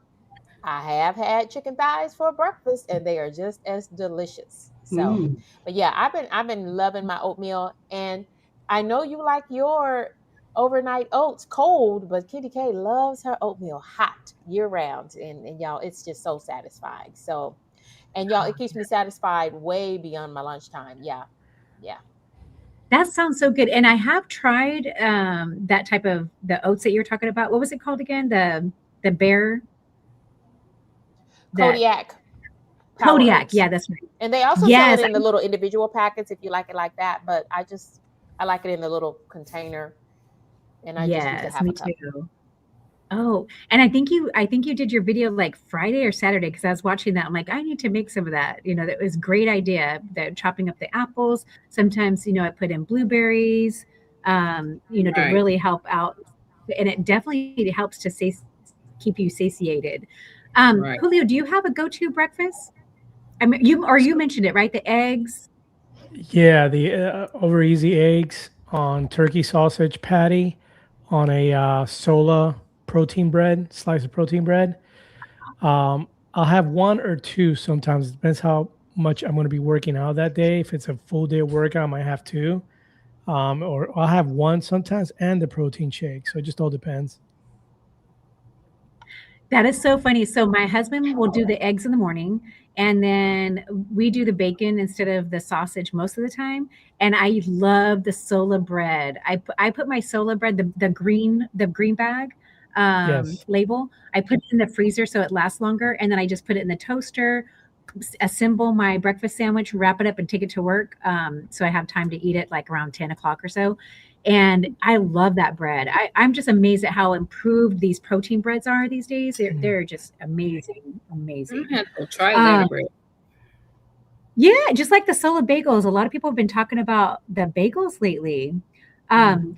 I have had chicken thighs for breakfast, and they are just as delicious. So, but yeah, I've been loving my oatmeal, and I know you like your overnight oats cold, but Kitty K loves her oatmeal hot year round, and y'all, it's just so satisfying. So, and y'all, it keeps me satisfied way beyond my lunchtime. Yeah. That sounds so good. And I have tried that type of the oats that you're talking about. What was it called again? The bear. Kodiak. Kodiak. Yeah, that's right. And they also sell it in the little individual packets if you like it like that. But I like it in the little container. And I just use it half a cup. Too. Oh, and I think you did your video like Friday or Saturday, because I was watching that. I'm like, I need to make some of that. That was a great idea. That chopping up the apples. Sometimes, I put in blueberries, to really help out. And it definitely helps to keep you satiated. Julio, do you have a go-to breakfast? I mean, you mentioned it, right? The eggs. Yeah, the over easy eggs on turkey sausage patty on a sola protein bread, slice of protein bread. I'll have one or two sometimes. It depends how much I'm going to be working out that day. If it's a full day of workout, I might have two. Or I'll have one sometimes and the protein shake. So it just all depends. That is so funny. So my husband will do the eggs in the morning, and then we do the bacon instead of the sausage most of the time. And I love the sola bread. I put my sola bread, the green bag Yes. label. I put it in the freezer so it lasts longer, and then I just put it in the toaster, assemble my breakfast sandwich, wrap it up, and take it to work. So I have time to eat it like around 10 o'clock or so. And I love that bread. I'm just amazed at how improved these protein breads are these days. They're, Mm. they're just amazing, I'm amazing. gonna have to try Um, that bread. yeah, just like the Sola bagels. A lot of people have been talking about the bagels lately. Um,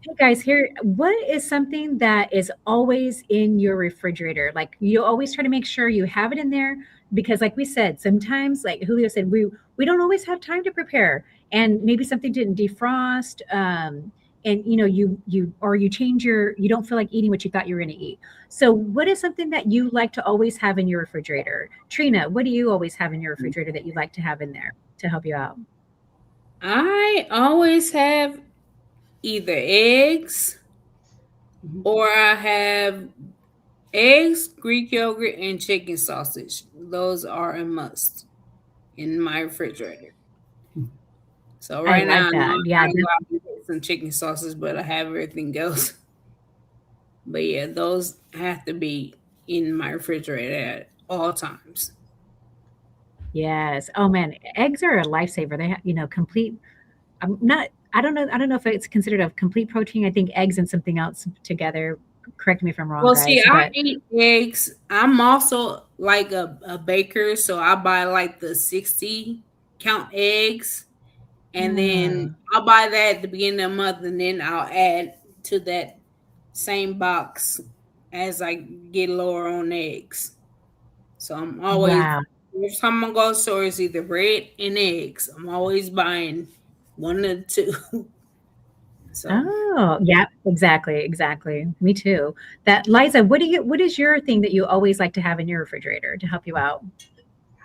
Hey guys, here, what is something that is always in your refrigerator? Like you always try to make sure you have it in there because like we said, sometimes like Julio said, we don't always have time to prepare and maybe something didn't defrost and you change you don't feel like eating what you thought you were going to eat. So what is something that you like to always have in your refrigerator? Trina, what do you always have in your refrigerator that you like to have in there to help you out? I always have either eggs or I have eggs, Greek yogurt, and chicken sausage. Those are a must in my refrigerator. So I right now like I know that. I Yeah, gotta go out and get some chicken sausage, but I have everything else. But yeah, those have to be in my refrigerator at all times. yes. Oh man, eggs are a lifesaver. They have, complete. I'm not. I don't know. I don't know if it's considered a complete protein. I think eggs and something else together. Correct me if I'm wrong, Well, see, guys. I But eat eggs. I'm also like a baker, so I buy like the 60 count eggs, and then mm, I'll buy that at the beginning of the month, and then I'll add to that same box as I get lower on eggs. So I'm always wow. every time I go to the store, it's either bread and eggs. I'm always buying one of the two. So Oh, yeah. Exactly. Exactly. Me too. That Liza, What is your thing that you always like to have in your refrigerator to help you out?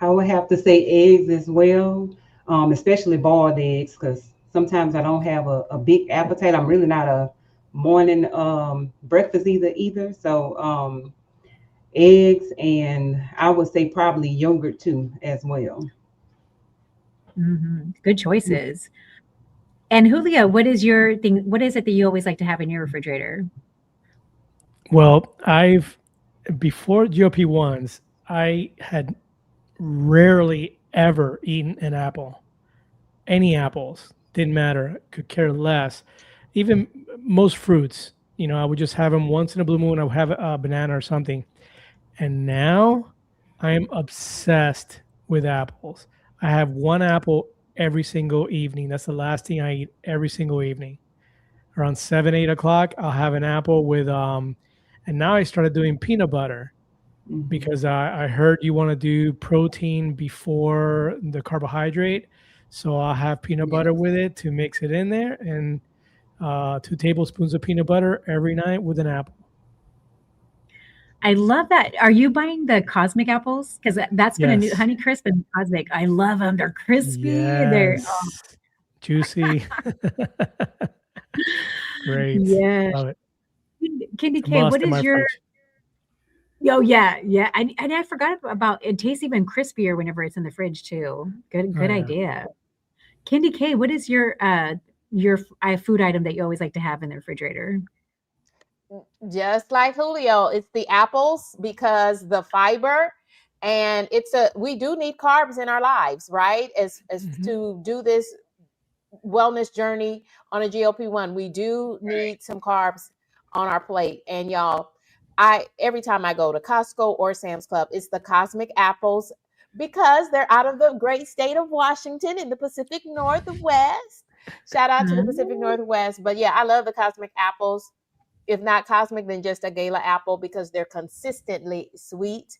I would have to say eggs as well, especially boiled eggs, because sometimes I don't have a big appetite. I'm really not a morning breakfast either. So eggs, and I would say probably yogurt too as well. Good choices. And Julio, what is your thing? What is it that you always like to have in your refrigerator? Well, before GLP-1s, I had rarely ever eaten an apple. Any apples, didn't matter, could care less. Even most fruits, I would just have them once in a blue moon. I would have a banana or something. And now I am obsessed with apples. I have one apple every single evening. That's the last thing I eat every single evening. Around 7, 8 o'clock, I'll have an apple with and now I started doing peanut butter Hmm. because I heard you want to do protein before the carbohydrate. So I'll have peanut yeah. butter with it to mix it in there, and 2 tablespoons of peanut butter every night with an apple. I love that. Are you buying the cosmic apples? Because that's been a new Yes. Honey Crisp and Cosmic. I love them. They're crispy. Yes. Juicy. Great. Yeah. Love it. Candy It's a K, what must in is my your fridge. oh yeah, yeah. And I forgot about it tastes even crispier whenever it's in the fridge too. Oh Good yeah. idea. Candy K, what is your food item that you always like to have in the refrigerator? Just like Julio, it's the apples because the fiber, and we do need carbs in our lives, right? As Mhm. to do this wellness journey on a GLP-1, we do need some carbs on our plate. And y'all, I every time I go to Costco or Sam's Club, it's the cosmic apples because they're out of the great state of Washington in the Pacific Northwest. Shout out to the Pacific Oh, Northwest. But yeah, I love the cosmic apples. If not cosmic, then just a gala apple because they're consistently sweet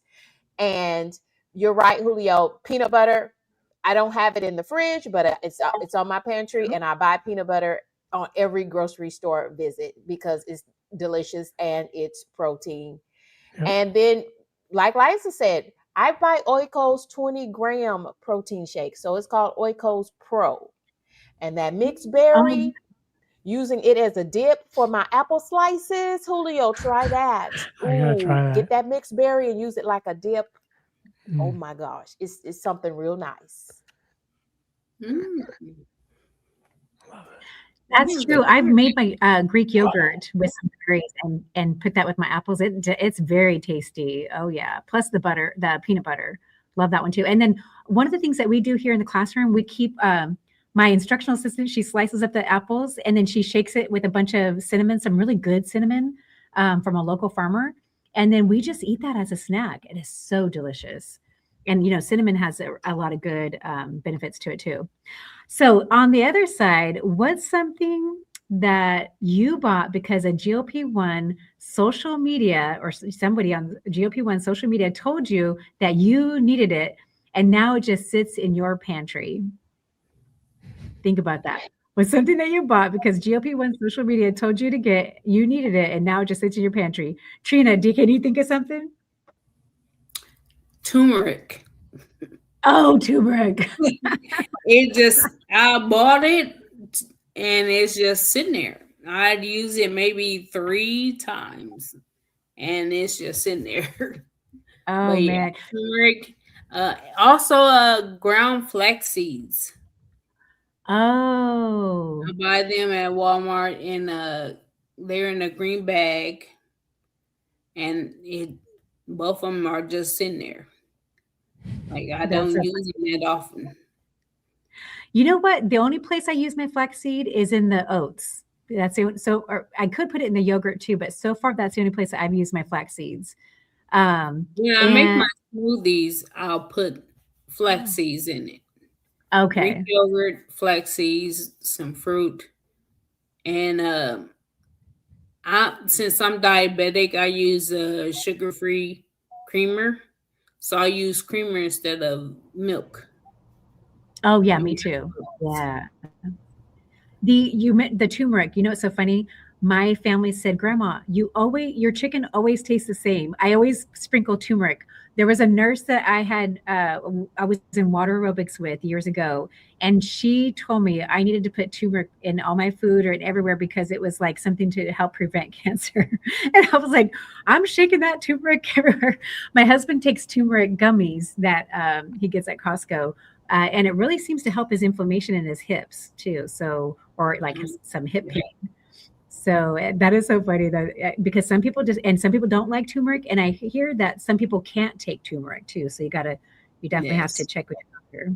and you're right, Julio. Peanut butter. I don't have it in the fridge, but it's on my pantry, and I buy peanut butter on every grocery store visit because it's delicious and it's protein. Yep. And then, like Liza said, I buy Oiko's 20-gram protein shake. So it's called Oiko's Pro. And that mixed berry, using it as a dip for my apple slices. Julio, try that. I gotta try that. Get that mixed berry and use it like a dip. Oh my gosh, it's something real nice. That's true. I've made my Greek yogurt with some berries and put that with my apples. It's very tasty. Oh yeah. Plus the butter, the peanut butter. Love that one too. And then one of the things that we do here in the classroom, we keep my instructional assistant, she slices up the apples and then she shakes it with a bunch of cinnamon, some really good cinnamon from a local farmer. And then we just eat that as a snack. It is so delicious. And, you know, cinnamon has a lot of good benefits to it too. So on the other side, what's something that you bought because a GLP-1 social media or somebody on GLP-1 social media told you that you needed it and now it just sits in your pantry? Think about that. What's something that you bought because GLP-1 social media told you to get, you needed it, and now it just sits in your pantry? Trina, can you think of something? Turmeric. Oh, turmeric. I bought it and it's just sitting there. I'd use it maybe 3 times and it's just sitting there. Oh, but man. Turmeric. Also, ground flax seeds. Oh. I buy them at Walmart and they're in a green bag and both of them are just sitting there. Like I don't use them that often. You know what? The only place I use my flaxseed is in the oats. That's it. So, or I could put it in the yogurt too, but so far that's the only place that I've used my flax seeds. I make my smoothies. I'll put flax seeds in it. Okay. Greek yogurt, flax seeds, some fruit, and since I'm diabetic, I use a sugar-free creamer. So I use creamer instead of milk. Oh yeah, me too. Yeah. The turmeric, you know, it's so funny. My family said, Grandma, your chicken always tastes the same. I always sprinkle turmeric. There was a nurse that I had, I was in water aerobics with years ago, and she told me I needed to put turmeric in all my food or everywhere because it was like something to help prevent cancer. And I was like, I'm shaking that turmeric everywhere. My husband takes turmeric gummies that he gets at Costco. And it really seems to help his inflammation in his hips too. So, or like some hip pain. So that is so funny that because some people don't like turmeric, and I hear that some people can't take turmeric too. So you definitely have to check with your doctor.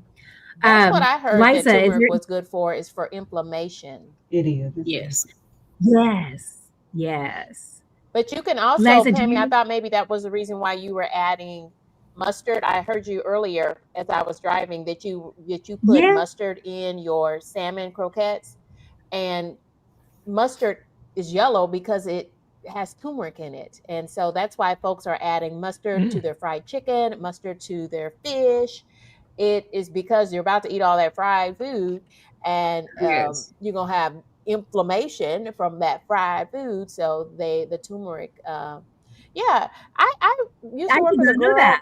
That's what I heard. Liza, that turmeric was good for is for inflammation. It is. Yes. Yes. But you can also, Liza, Pammy, I thought maybe that was the reason why you were adding mustard. I heard you earlier as I was driving that you put mustard in your salmon croquettes, and mustard is yellow because it has turmeric in it. And so that's why folks are adding mustard to their fried chicken, mustard to their fish. It is because you're about to eat all that fried food and you're going to have inflammation from that fried food. So the turmeric, I used to work with a girl.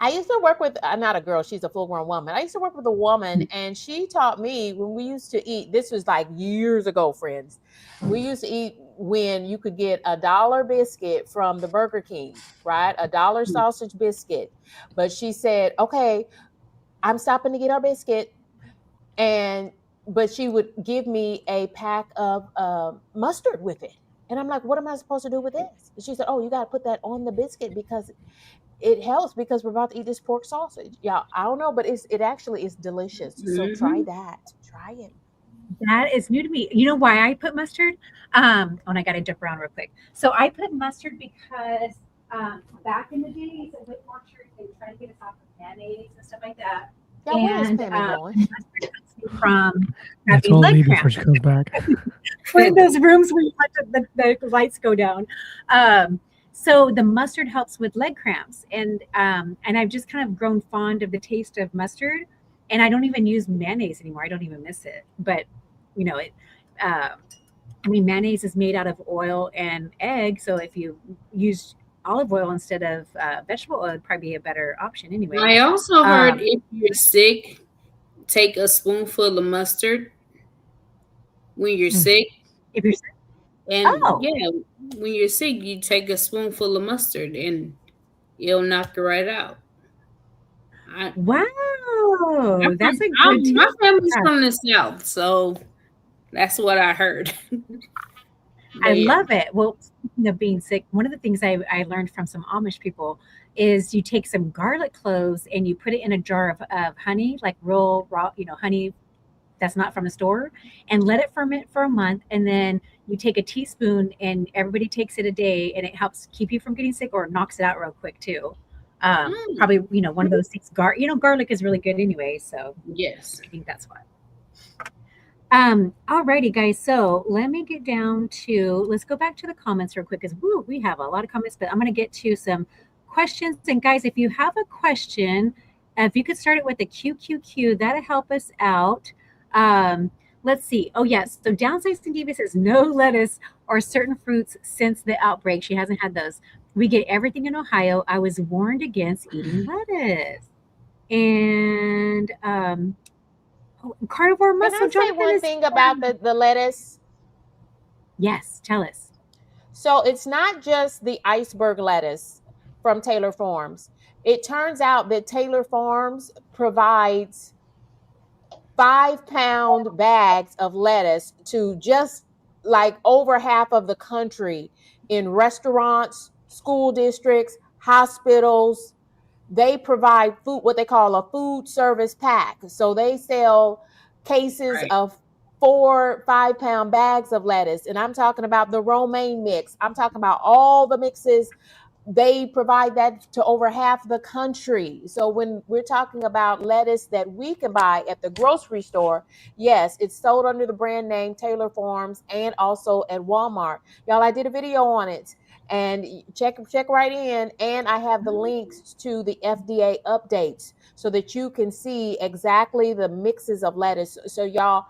I used to work with, not a girl, she's a full-grown woman. I used to work with a woman, and she taught me when we used to eat, this was like years ago, friends. We used to eat when you could get $1 biscuit from the Burger King, right? $1 sausage biscuit. But she said, okay, I'm stopping to get our biscuit. But she would give me a pack of mustard with it. And I'm like, what am I supposed to do with this? And she said, oh, you got to put that on the biscuit because it helps because we're about to eat this pork sausage. Yeah, I don't know, but it actually is delicious. So try that. Try it. That is new to me. You know why I put mustard? And I got to jump around real quick. So I put mustard because back in the days with orchards, they would try to get us off of mayonnaise and stuff like that. Yeah, where is Pammy going? From that's all leave before she comes back. We're in those rooms where you let the lights go down. So the mustard helps with leg cramps, and I've just kind of grown fond of the taste of mustard, and I don't even use mayonnaise anymore. I don't even miss it. But you know it. Uh, I mean, mayonnaise is made out of oil and egg, so if you use olive oil instead of vegetable oil, it'd probably be a better option anyway. I also heard Um, if you're sick, take a spoonful of mustard when you're Mm. sick. if you're And oh yeah, when you're sick, you take a spoonful of mustard and it'll knock you right out. I, wow, that's a good my tip. family's Yeah. from the South, so that's what I heard. I But yeah, love it. Well, speaking of being sick, one of the things I learned from some Amish people is you take some garlic cloves and you put it in a jar of honey, like real raw, honey that's not from the store, and let it ferment for a month. And then you take a teaspoon, and everybody takes it a day, and it helps keep you from getting sick or knocks it out real quick too. Mm, Probably, one of those things. Garlic is really good anyway, so yes. I think that's why. Alrighty, guys. So let me get down to, let's go back to the comments real quick because we have a lot of comments, but I'm going to get to some questions. And guys, if you have a question, if you could start it with a QQQ, that'll help us out. Let's see. Oh, yes. So Downsizing Diva says no lettuce or certain fruits since the outbreak. She hasn't had those. We get everything in Ohio. I was warned against eating lettuce. And carnivore Can muscle. I say Jonathan one is thing about the lettuce? Yes, tell us. So it's not just the iceberg lettuce from Taylor Farms. It turns out that Taylor Farms provides 5-pound bags of lettuce to just like over half of the country in restaurants, school districts, hospitals. They provide food, what they call a food service pack. So they sell cases Right. of 4 5-pound bags of lettuce. And I'm talking about the romaine mix. I'm talking about all the mixes. They provide that to over half the country. So when we're talking about lettuce that we can buy at the grocery store, yes, it's sold under the brand name Taylor Farms and also at Walmart. Y'all, I did a video on it, and check right in, and I have the links to the FDA updates so that you can see exactly the mixes of lettuce. So y'all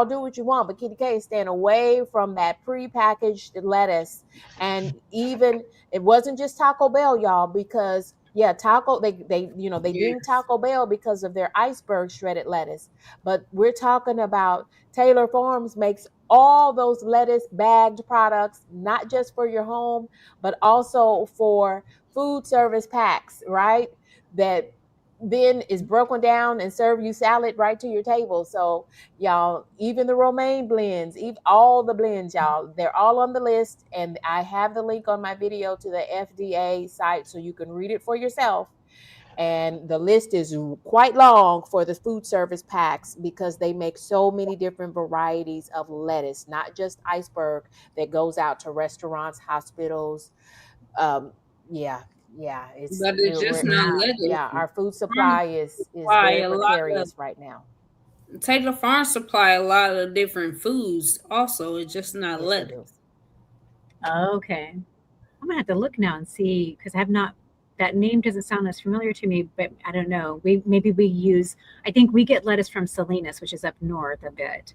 do what you want, but Kitty K is staying away from that pre-packaged lettuce. And even it wasn't just Taco Bell, y'all, because yeah, they Yes. ding Taco Bell because of their iceberg shredded lettuce. But we're talking about Taylor Farms makes all those lettuce bagged products, not just for your home, but also for food service packs, right? That then is broken down and serve you salad right to your table. So y'all, even the romaine blends, even all the blends, y'all, they're all on the list, and I have the link on my video to the FDA site so you can read it for yourself. And the list is quite long for the food service packs because they make so many different varieties of lettuce, not just iceberg that goes out to restaurants, hospitals. Yeah, But it's just not lettuce. our food Farms supply is supply very a lot of precarious right now. Taylor Farms supply a lot of different foods. Also, it's just not Yes, they do. lettuce. Okay. I'm gonna have to look now and see because I have not. That name doesn't sound as familiar to me, but I don't know. Maybe we use. I think we get lettuce from Salinas, which is up north a bit.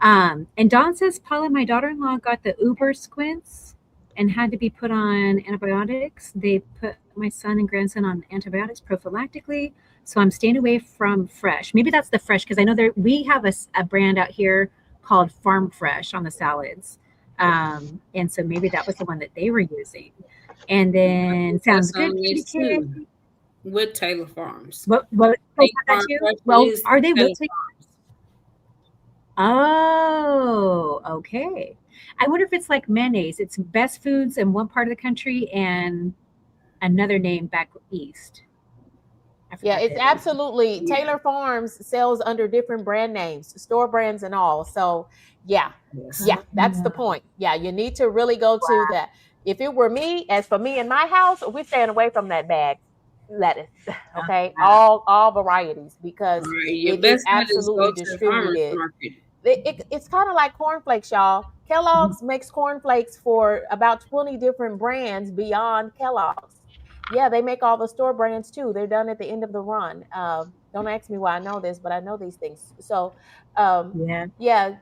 And Dawn says, Paula, my daughter-in-law got the Uber squints and had to be put on antibiotics. They put my son and grandson on antibiotics prophylactically. So I'm staying away from fresh. Maybe that's the fresh because I know we have a brand out here called Farm Fresh on the salads. And so maybe that was the one that they were using. And then sounds That's good, on Kitty this K. too with Taylor Farms. What State that Farm too? Fresh Well, is are they Taylor with Farms. Oh, okay. I wonder if it's like mayonnaise. It's best foods in one part of the country and another name back east. I Yeah, forgot it's the absolutely Yeah. Taylor Farms sells under different brand names, store brands and all. So yeah, Yes. that's the point. Yeah, you need to really go to that. If it were me, as for me in my house, we're staying away from that bag lettuce. Okay, all varieties because Right. Your it is best bet is go absolutely to the farmers distributed. market. it's kind of like cornflakes, y'all. Kellogg's makes cornflakes for about 20 different brands beyond Kellogg's. Yeah, they make all the store brands too. They're done at the end of the run. Don't ask me why I know this, but I know these things. So, Yeah, yeah,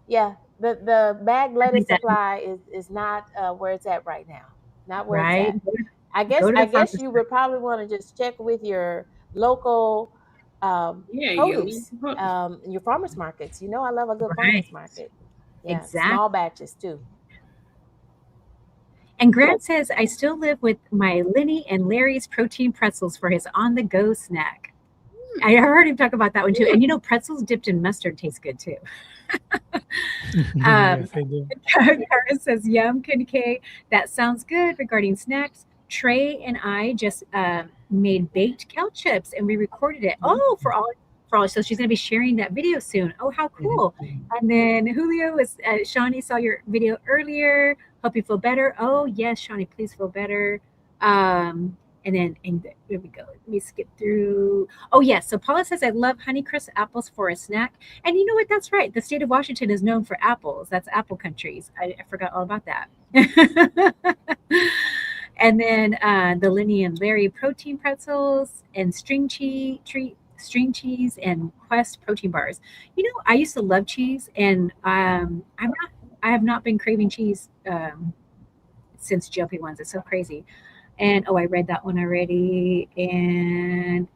yeah. The bagged I lettuce think that supply is not where it's at right now. Not where it's right. at. I guess Go to I the guess farmer's you would market. probably want to just check with your local Yeah, produce, yellow. your farmers markets. You know, I love a good Right. farmers market. Yeah, Exactly. small batches too. And Grant says, I still live with my Lenny and Larry's protein pretzels for his on the go snack. I heard him talk about that one too. And you know, pretzels dipped in mustard taste good too. Yes, they do. Karen says, Yum, Kincaid. That sounds good regarding snacks. Trey and I just made baked kale chips and we recorded it. Oh, for all. So she's going to be sharing that video soon. Oh, how cool. And then Julio was, Shawnee saw your video earlier. Hope you feel better. Oh, yes, Shawnee, please feel better. And here we go. Let me skip through. Oh, yes. So Paula says, I love Honeycrisp apples for a snack. And you know what? That's right. The state of Washington is known for apples. That's apple countries. I forgot all about that. And then the Lenny and Larry protein pretzels and string cheese and Quest protein bars. You know, I used to love cheese, and I have not been craving cheese since GLP-1s. It's so crazy. And I read that one already. And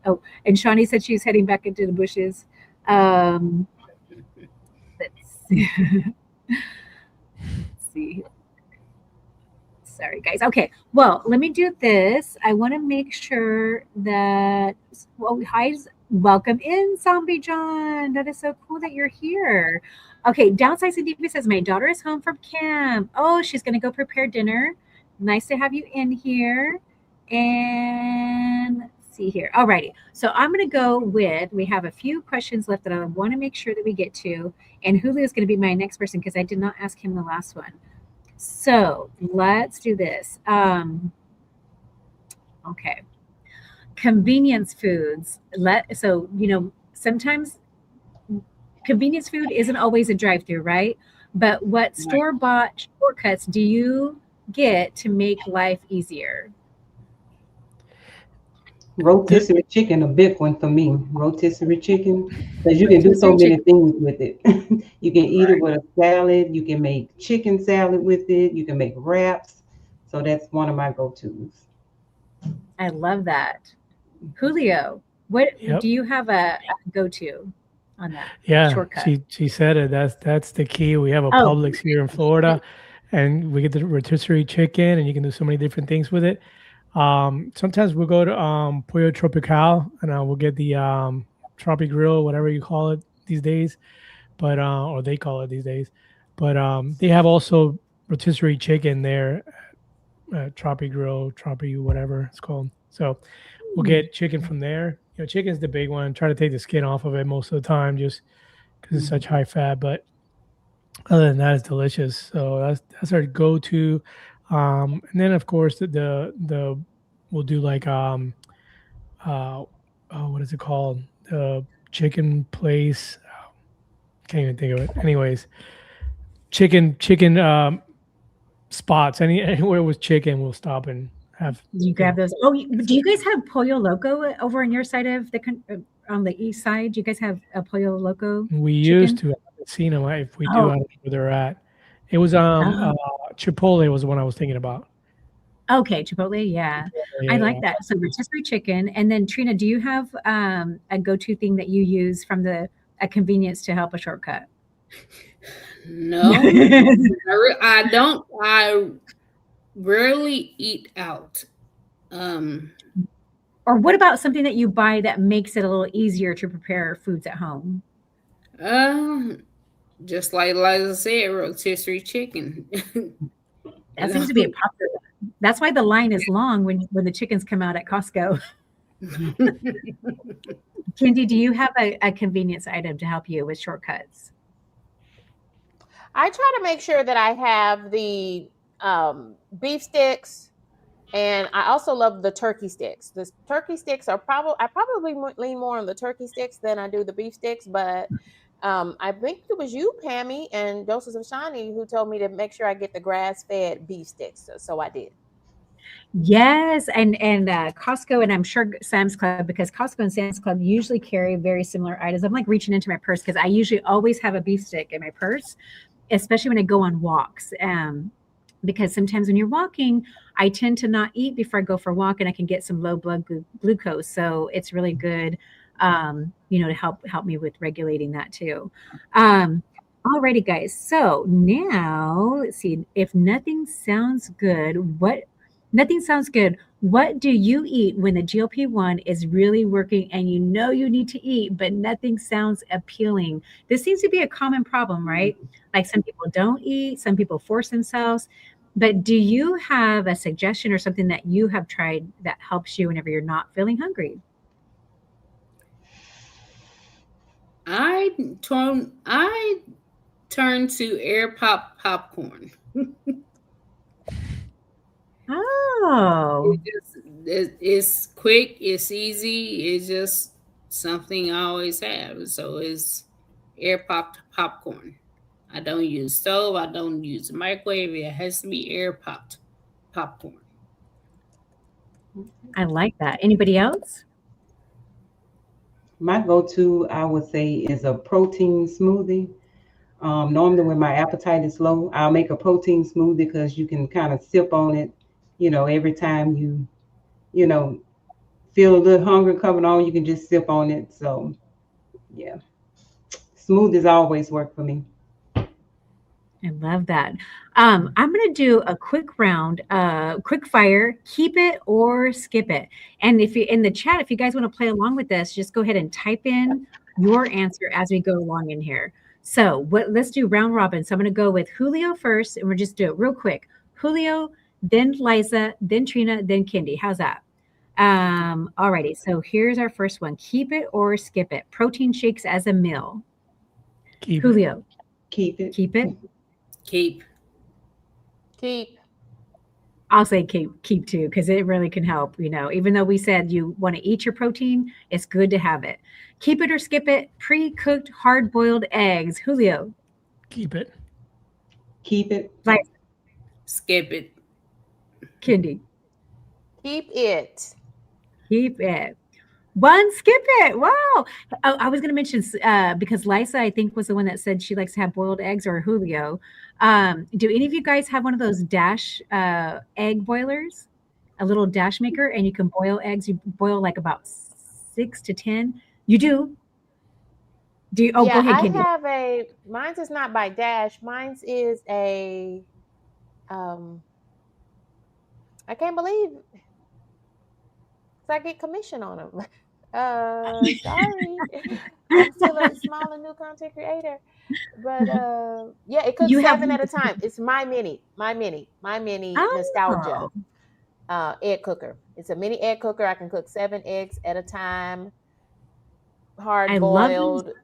Shawnee said she's heading back into the bushes. Let's see. Let's see. Sorry, guys. Okay. Well, let me do this. I want to make sure that. Well, hi, welcome in, Zombie John. That is so cool that you're here. Okay. Downsizing Diva says my daughter is home from camp. Oh, she's gonna go prepare dinner. Nice to have you in here. And let's see here. Alrighty. So I'm gonna go with. We have a few questions left that I want to make sure that we get to. And Julio is going to be my next person because I did not ask him the last one. So let's do this. Okay. Convenience foods. So sometimes convenience food isn't always a drive-through, right? But what store-bought shortcuts do you get to make life easier? Rotisserie chicken, a big one for me. Rotisserie chicken, because you can do so many things with it. You can eat it with a salad. You can make chicken salad with it. You can make wraps. So that's one of my go-tos. I love that. Julio, what Yep. do you have a go-to on that Yeah, shortcut? she said it. That's the key. We have a Oh, Publix here in Florida, and we get the rotisserie chicken, and you can do so many different things with it. Sometimes we'll go to Pollo Tropical, and we'll get the Tropic Grill, whatever you call it these days, but or they call it these days. But they have also rotisserie chicken there, Tropic Grill, Tropic whatever it's called. So we'll get chicken from there. You know, chicken's the big one. Try to take the skin off of it most of the time, just because it's such high fat. But other than that, it's delicious. So that's our go-to. And then of course the we'll do like oh, what is it called? The chicken place. Can't even think of it. Anyways, chicken spots. Anywhere with chicken, we'll stop and have. you grab those. Oh, do you guys have Pollo Loco over on your side of on the east side? Do you guys have a Pollo Loco? We chicken? used to. I haven't seen them. If we do, Oh. I don't know where they're at. It was Chipotle was the one I was thinking about. Okay, Chipotle, yeah. I like that. So rotisserie chicken, and then Trina, do you have a go-to thing that you use from a convenience to help a shortcut? No, I don't. I rarely eat out. Or what about something that you buy that makes it a little easier to prepare foods at home? Just like Liza said, rotisserie chicken. That seems to be a popular. That's why the line is long when the chickens come out at Costco. Kendi, do you have a convenience item to help you with shortcuts? I try to make sure that I have the beef sticks, and I also love the turkey sticks. The turkey sticks are I probably lean more on the turkey sticks than I do the beef sticks, but I think it was you, Pammy, and Joseph Shani, who told me to make sure I get the grass-fed beef sticks. So I did. Yes, and Costco, and I'm sure Sam's Club, because Costco and Sam's Club usually carry very similar items. I'm like reaching into my purse because I usually always have a beef stick in my purse, especially when I go on walks. Because sometimes when you're walking, I tend to not eat before I go for a walk, and I can get some low blood glucose. So it's really good, to help me with regulating that too. Um, Alrighty, guys. So now let's see. If nothing sounds good, nothing sounds good. What do you eat when the GLP-1 is really working and you know you need to eat, but nothing sounds appealing? This seems to be a common problem, right? Like some people don't eat, some people force themselves. But do you have a suggestion or something that you have tried that helps you whenever you're not feeling hungry? I turn to air pop popcorn. Oh, It's quick, it's easy, it's just something I always have. So it's air popped popcorn. I don't use stove, I don't use a microwave. It has to be air popped popcorn. I like that. Anybody else? My go-to, I would say, is a protein smoothie. Normally, when my appetite is low, I'll make a protein smoothie because you can kind of sip on it. Every time you know, feel a little hunger coming on, you can just sip on it. So, yeah, smoothies always work for me. I love that. I'm going to do a quick round, quick fire, keep it or skip it. And if you in the chat, if you guys want to play along with this, just go ahead and type in your answer as we go along in here. So let's do round robin. So I'm going to go with Julio first, and we'll just do it real quick. Julio, then Liza, then Trina, then Kendi. How's that? Alrighty. So here's our first one. Keep it or skip it. Protein shakes as a meal. Keep it. Julio, Keep it. keep it. Keep. I'll say keep too, because it really can help. Even though we said you want to eat your protein, it's good to have it. Keep it or skip it. Pre-cooked hard-boiled eggs. Julio, Keep it. Keep it. like Skip it. Kendi, Keep it. keep it. One, skip it. Wow. Oh, I was going to mention because Lisa, I think, was the one that said she likes to have boiled eggs, or Julio. Do any of you guys have one of those dash egg boilers? A little dash maker, and you can boil eggs. You boil like about 6 to 10. You do? Do you? Oh, Yeah, go ahead, I Kendi. have mine's is not by Dash. Mine's is a, I can't believe, 'cause I get commission on them. Sorry. I'm still a small and new content creator. But yeah, it cooks You have 7 one at a of those. time. It's my mini nostalgia Oh, egg cooker. It's a mini egg cooker. I can cook 7 eggs at a time, hard I love those. boiled.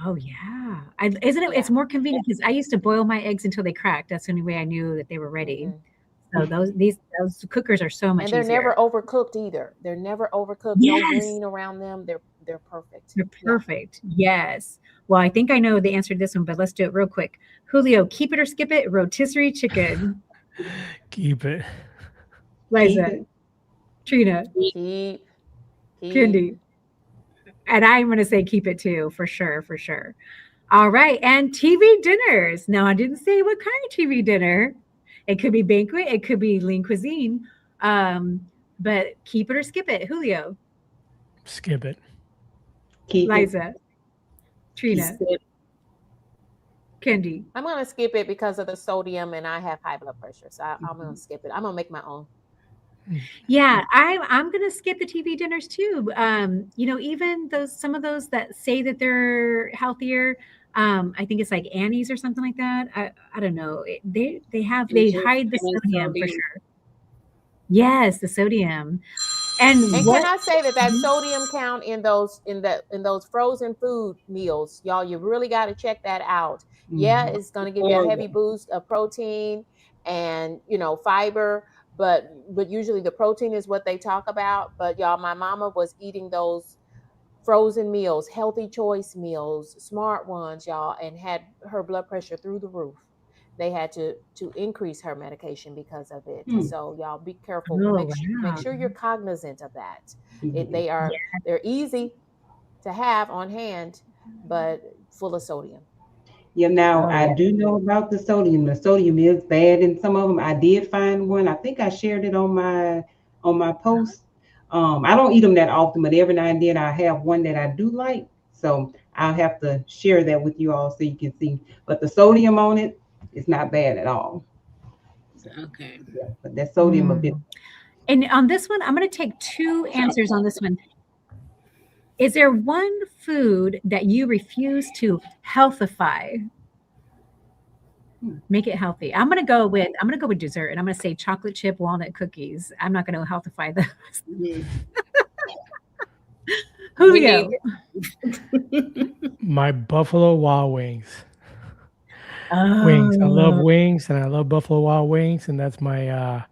Oh yeah. Isn't it? Yeah. It's more convenient because I used to boil my eggs until they cracked. That's the only way I knew that they were ready. Mhm. So those cookers are so much And they're easier. never overcooked either. They're never overcooked. No Yes, green around them. They're perfect. they're Yeah. perfect. Yes. Well, I think I know the answer to this one, but let's do it real quick. Julio, keep it or skip it? Rotisserie chicken. Keep it. Keep Liza, it. Trina, Keep. Kendi. And I'm going to say keep it too, for sure, for sure. All right. And TV dinners. Now, I didn't say what kind of TV dinner. It could be banquet, it could be lean cuisine. But keep it or skip it? Julio, Skip it. Keep it. Liza, Trina, Skip. Kendi. I'm gonna skip it because of the sodium, and I have high blood pressure, so I'm gonna skip it. I'm gonna make my own. Yeah, I'm gonna skip the TV dinners too. Even some of those that say that they're healthier. I think it's like Annie's or something like that. I don't know. They It's just hide the plain sodium for sodium. sure. Yes, the sodium. And And what? can I say that sodium count in those frozen food meals, y'all? You really got to check that out. Yeah, Mhm. it's gonna give you a heavy boost of protein and fiber, but usually the protein is what they talk about. But y'all, my mama was eating those frozen meals, healthy choice meals, smart ones, y'all, and had her blood pressure through the roof. They had to increase her medication because of it. So y'all be careful. Oh, Make wow. sure you're cognizant of that. Mhm. They're easy to have on hand, but full of sodium. Yeah, now Oh, I yeah. do know about the sodium. The sodium is bad in some of them. I did find one. I think I shared it on my post. I don't eat them that often, but every now and then I have one that I do like. So I'll have to share that with you all so you can see. But the sodium on it is not bad at all. So, Okay. yeah, but that sodium a bit. And on this one, I'm going to take 2 answers on this one. Is there one food that you refuse to healthify? Make it healthy. I'm going to go with dessert, and I'm going to say chocolate chip walnut cookies. I'm not going to healthify those. Mhm. Julio. My Buffalo Wild Wings. Wings. I love Oh, wings, and I love Buffalo Wild Wings, and that's my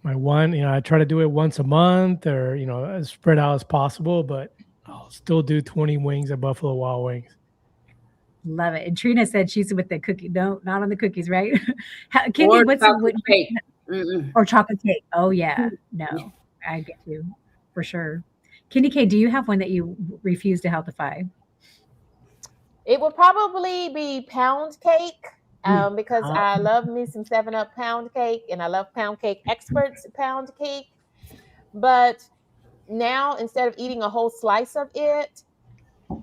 my one. You know, I try to do it once a month, or as spread out as possible, but I'll still do 20 wings at Buffalo Wild Wings. love it. And Trina said she's with the cookie. No, not on the cookies, right? Kendi, Or what chocolate cake. Mm-mm. or chocolate cake? Oh yeah, no, I get you for sure. Kendi K, do you have one that you refuse to healthify? It would probably be pound cake. Because Oh, I love me some 7-Up pound cake, and I love Pound Cake Experts pound cake. But now, instead of eating a whole slice of it,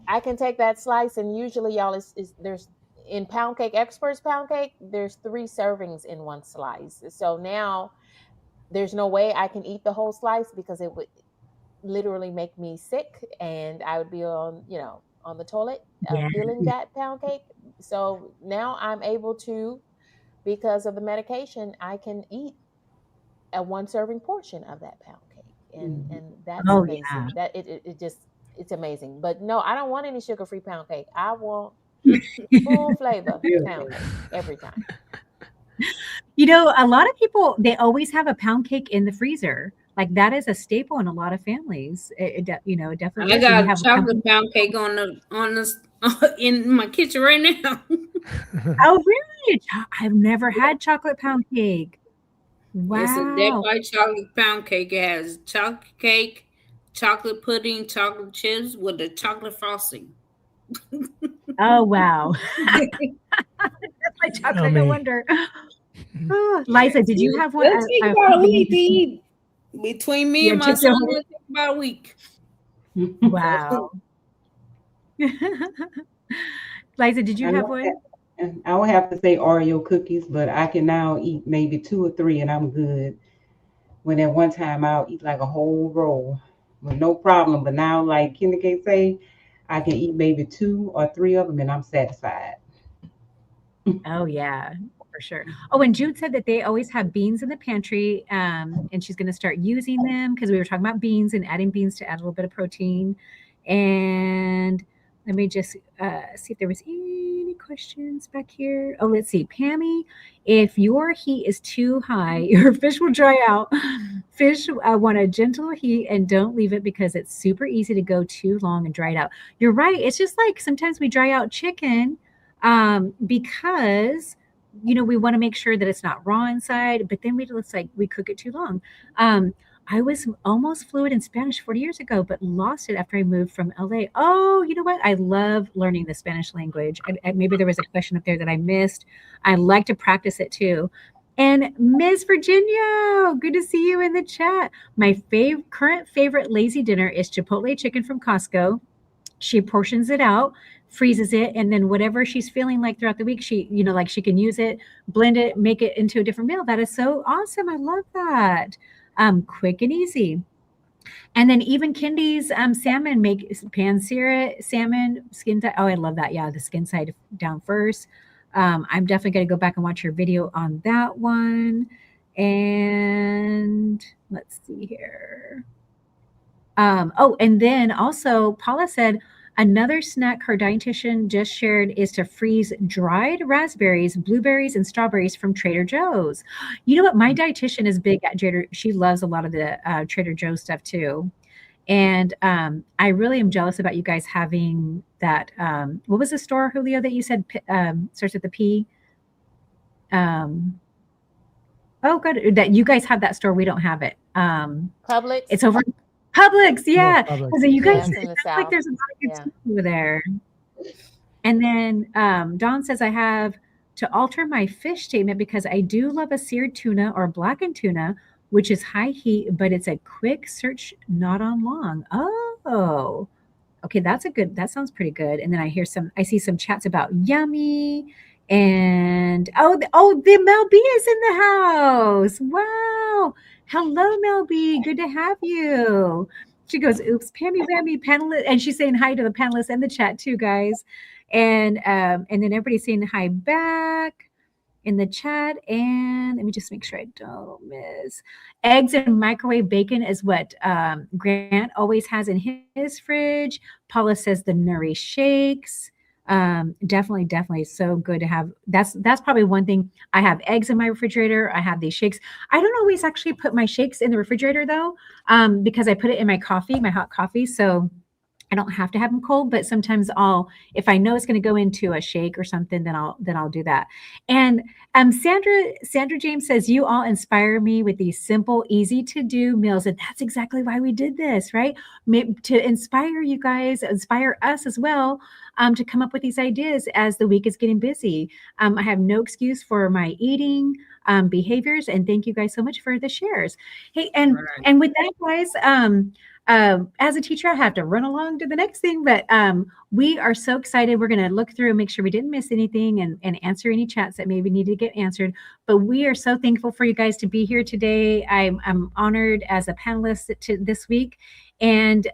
I can take that slice, and usually, y'all, is there's in Pound Cake Experts pound cake, there's 3 servings in one slice. So now there's no way I can eat the whole slice because it would literally make me sick, and I would be on the toilet yeah. feeling that pound cake. So now I'm able to, because of the medication, I can eat a 1 serving portion of that pound cake, and that's Oh yeah. amazing. That it just it's amazing. But no, I don't want any sugar-free pound cake. I want full flavor pound cake every time. A lot of people, they always have a pound cake in the freezer. Like that is a staple in a lot of families. It definitely I is. And you got have a chocolate pound cake on the in my kitchen right now. Oh, really? I've never had chocolate pound cake. It's a dead Wow. white chocolate pound cake. It has chocolate cake, chocolate pudding, chocolate chips with the chocolate frosting. Oh, wow. That's my chocolate, no Yummy. wonder. Oh, Liza, did you have one? It'll take about a week to eat. Between me Yeah, and my take the son, whole. it'll take about a week. Wow. Liza, did you I have know one? that. I would have to say Oreo cookies, but I can now eat maybe 2 or 3 and I'm good. When at one time I'll eat like a whole roll with no problem. But now, like Kenny can say, I can eat maybe 2 or 3 of them and I'm satisfied. Oh, yeah, for sure. Oh, and Jude said that they always have beans in the pantry, and she's going to start using them because we were talking about beans and adding beans to add a little bit of protein. And let me just see if there was any questions back here. Oh, let's see. Pammy, if your heat is too high, your fish will dry out. Fish want a gentle heat and don't leave it because it's super easy to go too long and dry it out. You're right. It's just like sometimes we dry out chicken because we want to make sure that it's not raw inside, but then looks like we cook it too long. I was almost fluent in Spanish 40 years ago, but lost it after I moved from LA. Oh, you know what? I love learning the Spanish language. Maybe there was a question up there that I missed. I like to practice it too. And Miss Virginia, good to see you in the chat. My current favorite lazy dinner is Chipotle chicken from Costco. She portions it out, freezes it, and then whatever she's feeling like throughout the week, like she can use it, blend it, make it into a different meal. That is so awesome. I love that. Quick and easy. And then even Kindy's salmon, make pan sear it, salmon skin side. Oh, I love that. Yeah, the skin side down first. I'm definitely going to go back and watch your video on that one. And let's see here. And then also Paula said another snack her dietitian just shared is to freeze dried raspberries, blueberries, and strawberries from Trader Joe's. You know what? My dietitian is big at Trader. She loves a lot of the Trader Joe's stuff too. And I really am jealous about you guys having that. What was the store, Julio, that you said starts with the P? Oh, good that you guys have that store. We don't have it. Publix. It's over Publix, yeah. Publix. Because you Yeah, guys, it's it in the sounds like South. there's a lot of good Yeah. stuff over there. And then Dawn says, I have to alter my fish statement because I do love a seared tuna or blackened tuna, which is high heat, but it's a quick search, not on long. Oh, okay, that sounds pretty good. And then I see some chats about yummy. And the Mel B is in the house. Wow. Hello, Mel B. Good to have you. She goes, oops, Pammy Whammy panelist. And she's saying hi to the panelists and the chat too, guys. And then everybody's saying hi back in the chat. And let me just make sure I don't miss. Eggs and microwave bacon is what Grant always has in his fridge. Paula says the Nuri shakes. Definitely so good to have. That's probably one thing. I have eggs in my refrigerator. I have these shakes. I don't always actually put my shakes in the refrigerator though, because I put it in my coffee, my hot coffee. So I don't have to have them cold, but sometimes if I know it's going to go into a shake or something, then I'll do that. And Sandra James says, you all inspire me with these simple, easy to do meals. And that's exactly why we did this, right? To inspire you guys, inspire us as well, to come up with these ideas as the week is getting busy. I have no excuse for my eating behaviors. And thank you guys so much for the shares. Hey, and with that, guys, as a teacher, I have to run along to the next thing, but we are so excited. We're going to look through and make sure we didn't miss anything and answer any chats that maybe needed to get answered. But we are so thankful for you guys to be here today. I'm honored as a panelist this week. And,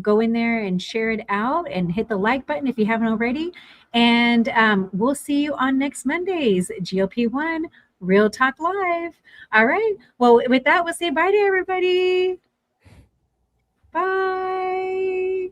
go in there and share it out and hit the like button if you haven't already. And we'll see you on next Monday's GLP-1 Real Talk Live. All right. Well, with that, we'll say bye to everybody. Bye.